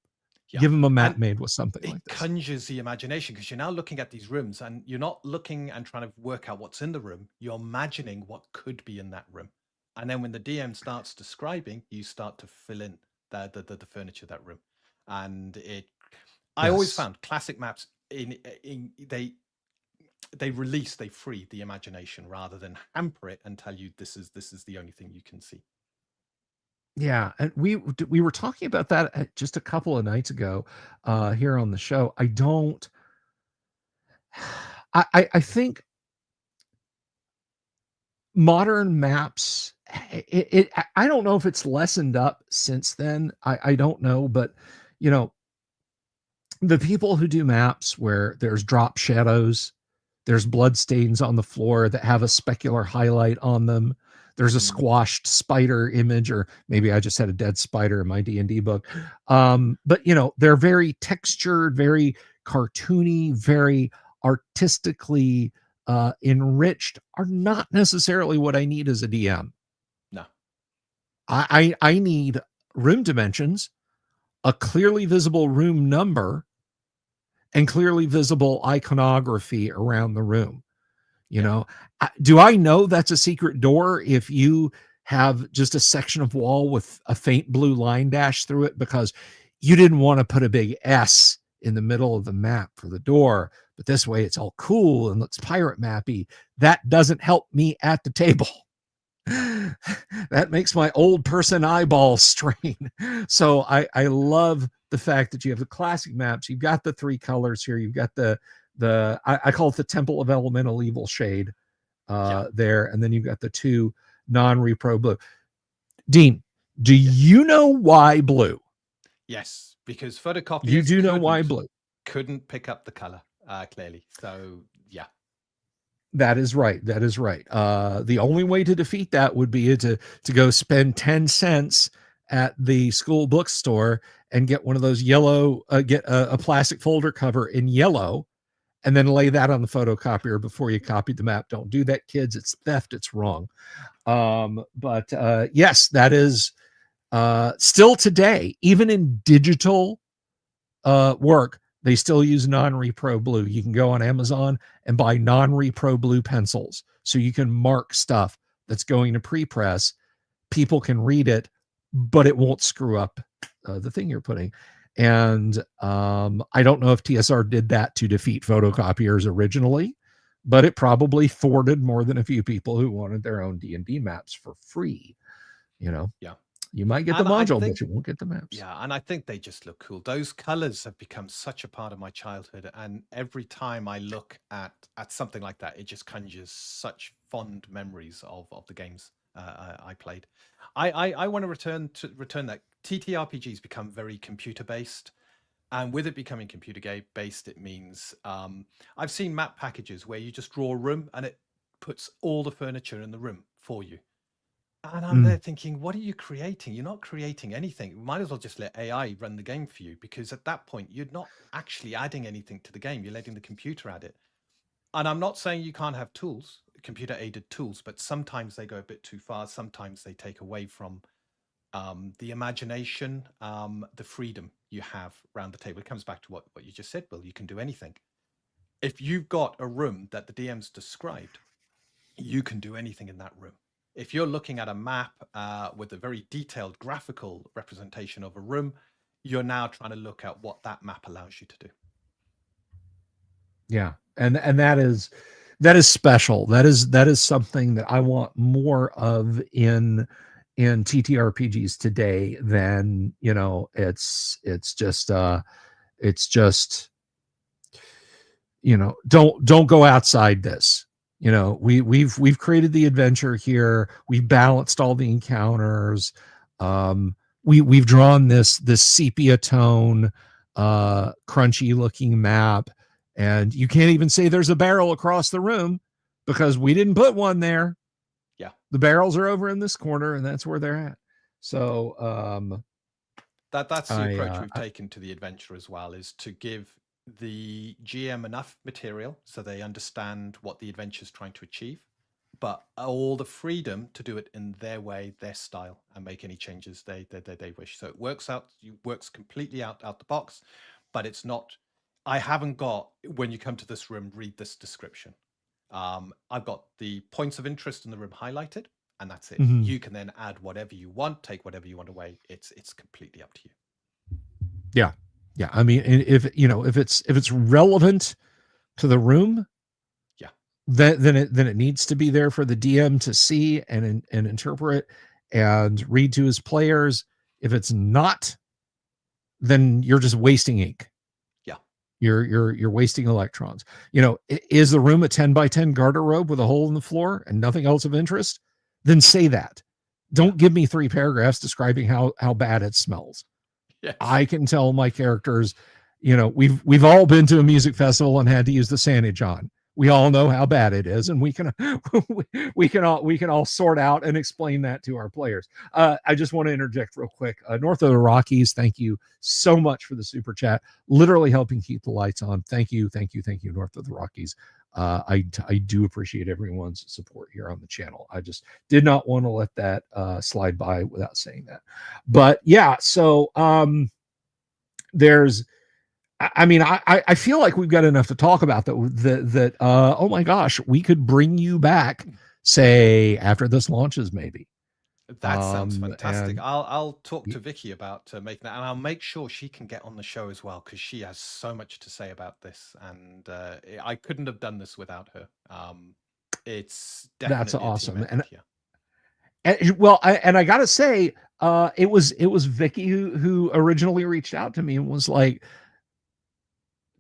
yeah, Give them a map and made with something it like this. conjures the imagination, because you're now looking at these rooms and you're not looking and trying to work out what's in the room. You're imagining what could be in that room. And then when the DM starts describing, you start to fill in the furniture of that room. And I always Yes. found classic maps they free the imagination rather than hamper it and tell you this is the only thing you can see. Yeah, and we were talking about that just a couple of nights ago here on the show. I don't. I think modern maps. I don't know if it's lessened up since then. I don't know, but you know, the people who do maps where there's drop shadows, there's blood stains on the floor that have a specular highlight on them, there's a Mm, squashed spider image, or maybe I just had a dead spider in my D&D book. But you know, they're very textured, very cartoony, very artistically enriched, are not necessarily what I need as a DM. no. I need room dimensions, a clearly visible room number, and clearly visible iconography around the room. You Yeah. know, do I know that's a secret door if you have just a section of wall with a faint blue line dash through it because you didn't want to put a big S in the middle of the map for the door, but this way it's all cool and looks pirate mappy? That doesn't help me at the table. No. That makes my old person eyeball strain. So I love the fact that you have the classic maps. You've got the three colors here. You've got I call it the Temple of Elemental Evil shade Yeah. there, and then you've got the two non-repro blue. Dean, do Yes. you know why blue? Yes. Because You photocopiers do know why blue? couldn't pick up the color clearly. So yeah. That is right. That is right. The only way to defeat that would be to go spend 10 cents at the school bookstore and get one of those yellow, get a plastic folder cover in yellow, and then lay that on the photocopier before you copy the map. Don't do that, kids. It's theft. It's wrong. But yes, that is still today, even in digital work, they still use non-repro blue. You can go on Amazon and buy non-repro blue pencils so you can mark stuff that's going to pre-press. People can read it, but it won't screw up the thing you're putting. And I don't know if TSR did that to defeat photocopiers originally, but it probably thwarted more than a few people who wanted their own D&D maps for free. You know, Yeah. you might get the And I module, think but you won't get the maps. Yeah, and I think they just look cool. Those colors have become such a part of my childhood, and every time I look at something like that, it just conjures such fond memories of the games I played. I want to return that. TTRPGs become very computer based, and with it becoming computer based, it means I've seen map packages where you just draw a room and it puts all the furniture in the room for you. And I'm there Mm, thinking, what are you creating? You're not creating anything. You might as well just let AI run the game for you, because at that point, you're not actually adding anything to the game. You're letting the computer add it. And I'm not saying you can't have tools, computer aided tools, but sometimes they go a bit too far. Sometimes they take away from the imagination, the freedom you have around the table. It comes back to what you just said, Bill. You can do anything. If you've got a room that the DM's described, you can do anything in that room. If you're looking at a map with a very detailed graphical representation of a room, you're now trying to look at what that map allows you to do. yeah, and that is that is special. That is something that I want more of in TTRPGs today. Than, it's just, don't go outside this. We've created the adventure here. We've balanced all the encounters. We've drawn this sepia tone, crunchy looking map, and you can't even say there's a barrel across the room because we didn't put one there. Yeah, the barrels are over in this corner, and that's where they're at. So that's the approach we've taken to the adventure as well, is to give the GM enough material so they understand what the adventure is trying to achieve, but all the freedom to do it in their way, their style, and make any changes they wish. So it works completely out the box, but it's not. I haven't got, when you come to this room, read this description. I've got the points of interest in the room highlighted, and that's it. Mhm. You can then add whatever you want, take whatever you want away. It's completely up to you. Yeah. I mean, if it's relevant to the room, yeah, then it needs to be there for the DM to see and interpret and read to his players. If it's not, then you're just wasting ink. Yeah, you're wasting electrons. Is the room a 10 by 10 garderobe with a hole in the floor and nothing else of interest? Then say that. Don't give me 3 paragraphs describing how bad it smells. yes. I can tell my characters, we've all been to a music festival and had to use the sandage on. We all know how bad it is, and we can all sort out and explain that to our players. I just want to interject real quick. North of the Rockies, thank you so much for the super chat, literally helping keep the lights on. Thank you, North of the Rockies. I do appreciate everyone's support here on the channel. I just did not want to let that slide by without saying that. But yeah, so there's, I mean, I feel like we've got enough to talk about that oh my gosh, we could bring you back, say, after this launches, maybe. That sounds fantastic. And I'll talk to Vicky about making that, and I'll make sure she can get on the show as well, because she has so much to say about this, and I couldn't have done this without her. It's definitely that's awesome. a team effort, And I gotta say, it was Vicky who originally reached out to me and was like,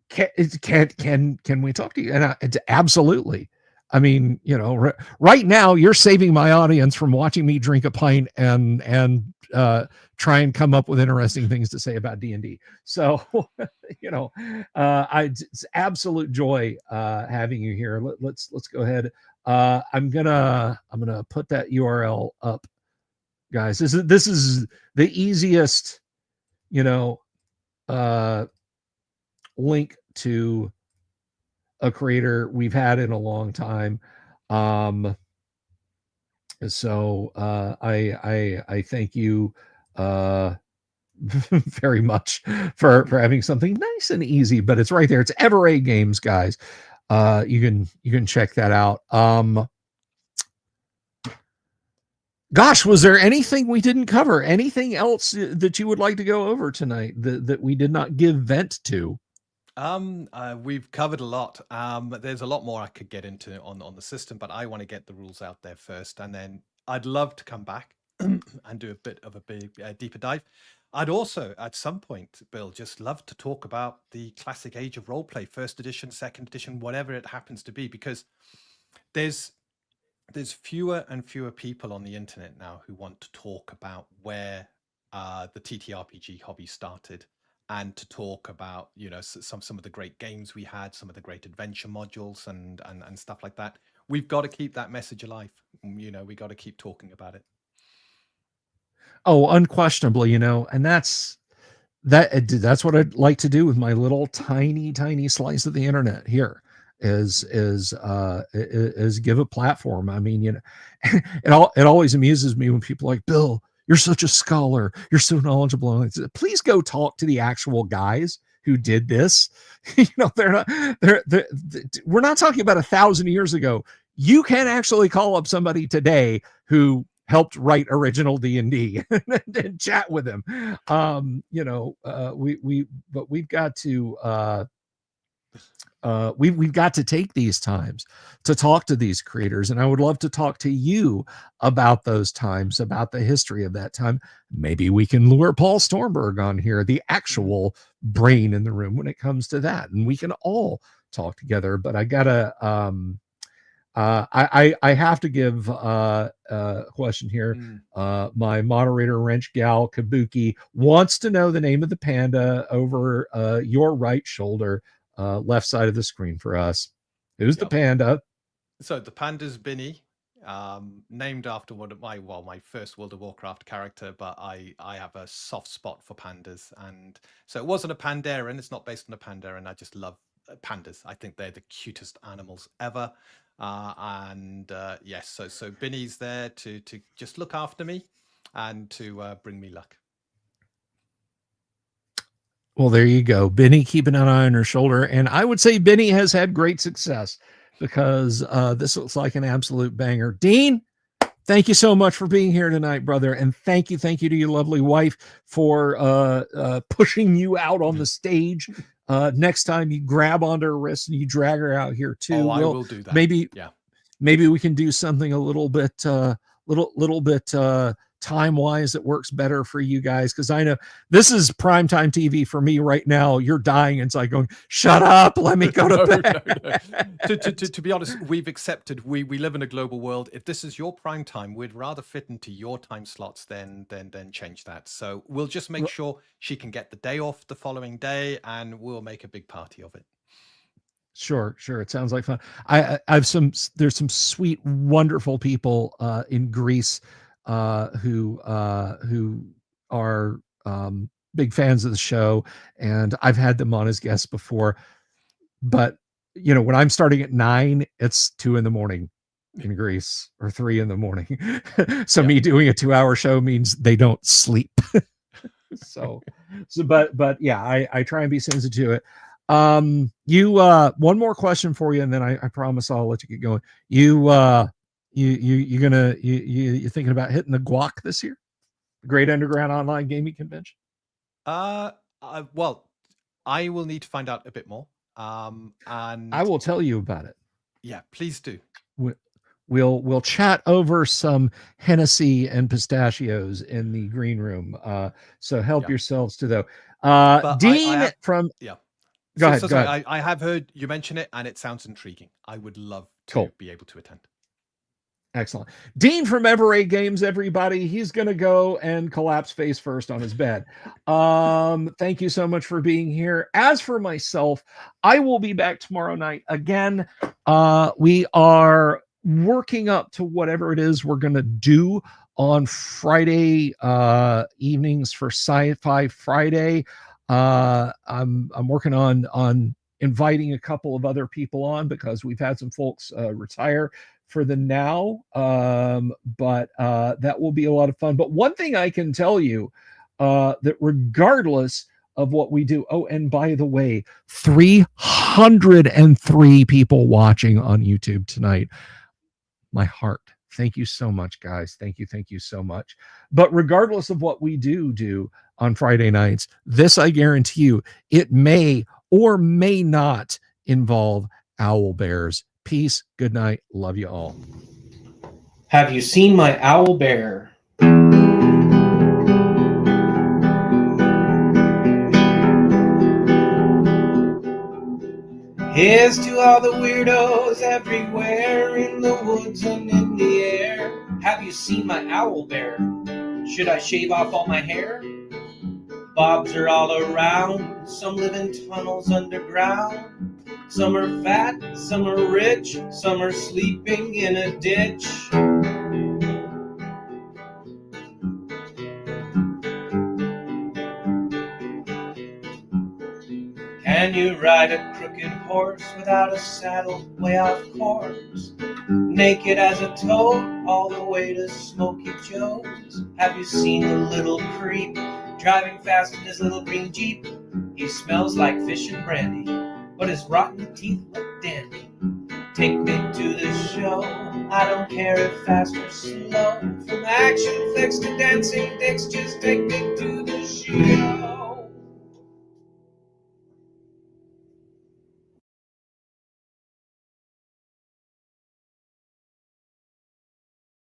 can we talk to you? And it's absolutely. I mean, right now you're saving my audience from watching me drink a pint and try and come up with interesting things to say about D&D. So, it's absolute joy having you here. Let's go ahead. I'm gonna put that URL up, guys. This is the easiest, link to a creator we've had in a long time. So I thank you very much for having something nice and easy, but it's right there. It's Everae Games, guys. You can check that out. Gosh, was there anything we didn't cover? Anything else that you would like to go over tonight that we did not give vent to? We've covered a lot. There's a lot more I could get into on the system, but I want to get the rules out there first, and then I'd love to come back and do a bit of a deeper dive. I'd also, at some point, Bill, just love to talk about the classic age of roleplay, first edition, second edition, whatever it happens to be, because there's fewer and fewer people on the internet now who want to talk about where the TTRPG hobby started, and to talk about some of the great games we had, some of the great adventure modules and stuff like that. We've got to keep that message alive. We got to keep talking about it. Oh, unquestionably, and that's what I'd like to do with my little tiny slice of the internet here, is give a platform. I mean, it always amuses me when people are like, Bill, you're such a scholar, you're so knowledgeable. Please go talk to the actual guys who did this. We're not talking about 1,000 years ago. You can actually call up somebody today who helped write original D&D and chat with them. We've got to We've got to take these times to talk to these creators, and I would love to talk to you about those times, about the history of that time. Maybe we can lure Paul Stormberg on here, the actual brain in the room when it comes to that, and we can all talk together. But I gotta I have to give a question here. My moderator, Wrench Gal Kabuki, wants to know the name of the panda over your right shoulder, left side of the screen for us. Who's the panda? So the panda's Binny, named after one of my first World of Warcraft character, but I have a soft spot for pandas, and so it wasn't a Pandaren. It's not based on a Pandaren. I just love pandas. I think they're the cutest animals ever. Yes, so Binny's there to just look after me and to bring me luck. Well, there you go. Binny keeping an eye on her shoulder. And I would say Binny has had great success because this looks like an absolute banger. Dean, thank you so much for being here tonight, brother. And thank you to your lovely wife for pushing you out on the stage. Next time you grab onto her wrist and you drag her out here too. Oh, I will do that. Maybe we can do something a little bit time-wise that works better for you guys, because I know this is primetime TV for me right now. You're dying inside going, shut up, let me go to bed. No. To be honest, we've accepted, we live in a global world. If this is your prime time, we'd rather fit into your time slots than change that. So we'll just make sure she can get the day off the following day, and we'll make a big party of it. Sure. It sounds like fun. There's some sweet, wonderful people in Greece who are big fans of the show, and I've had them on as guests before. But when I'm starting at 9, it's 2 a.m. in Greece, or 3 a.m. So me doing a 2-hour show means they don't sleep. But yeah, I try and be sensitive to it. One more question for you, and then I promise I'll let you get going. You thinking about hitting the Guac this year, the Great Underground Online Gaming Convention? Well, I will need to find out a bit more, and I will tell you about it. Yeah, please do. We'll chat over some Hennessy and pistachios in the green room. So help yourselves to those. Dean Go ahead. I have heard you mention it, and it sounds intriguing. I would love to be able to attend. Excellent. Dean from Everae Games, everybody. He's going to go and collapse face first on his bed. Thank you so much for being here. As for myself, I will be back tomorrow night again. We are working up to whatever it is we're going to do on Friday evenings for Sci-Fi Friday. I'm working on inviting a couple of other people on, because we've had some folks retire for the now, but that will be a lot of fun. But one thing I can tell you, that regardless of what we do, and by the way, 303 people watching on YouTube tonight. My heart. Thank you so much, guys. Thank you so much. But regardless of what we do on Friday nights, this I guarantee you, it may or may not involve owl bears. Peace. Good night. Love you all. Have you seen my owl bear? Here's to all the weirdos everywhere, in the woods and in the air. Have you seen my owl bear? Should I shave off all my hair? Bobs are all around, some live in tunnels underground. Some are fat, some are rich, some are sleeping in a ditch. Can you ride a crooked horse without a saddle, way off course? Naked as a toad, all the way to Smoky Joe's. Have you seen the little creep driving fast in his little green Jeep? He smells like fish and brandy, but his rotten teeth look dandy. Take me to the show, I don't care if fast or slow. From action flicks to dancing dicks, just take me to the show.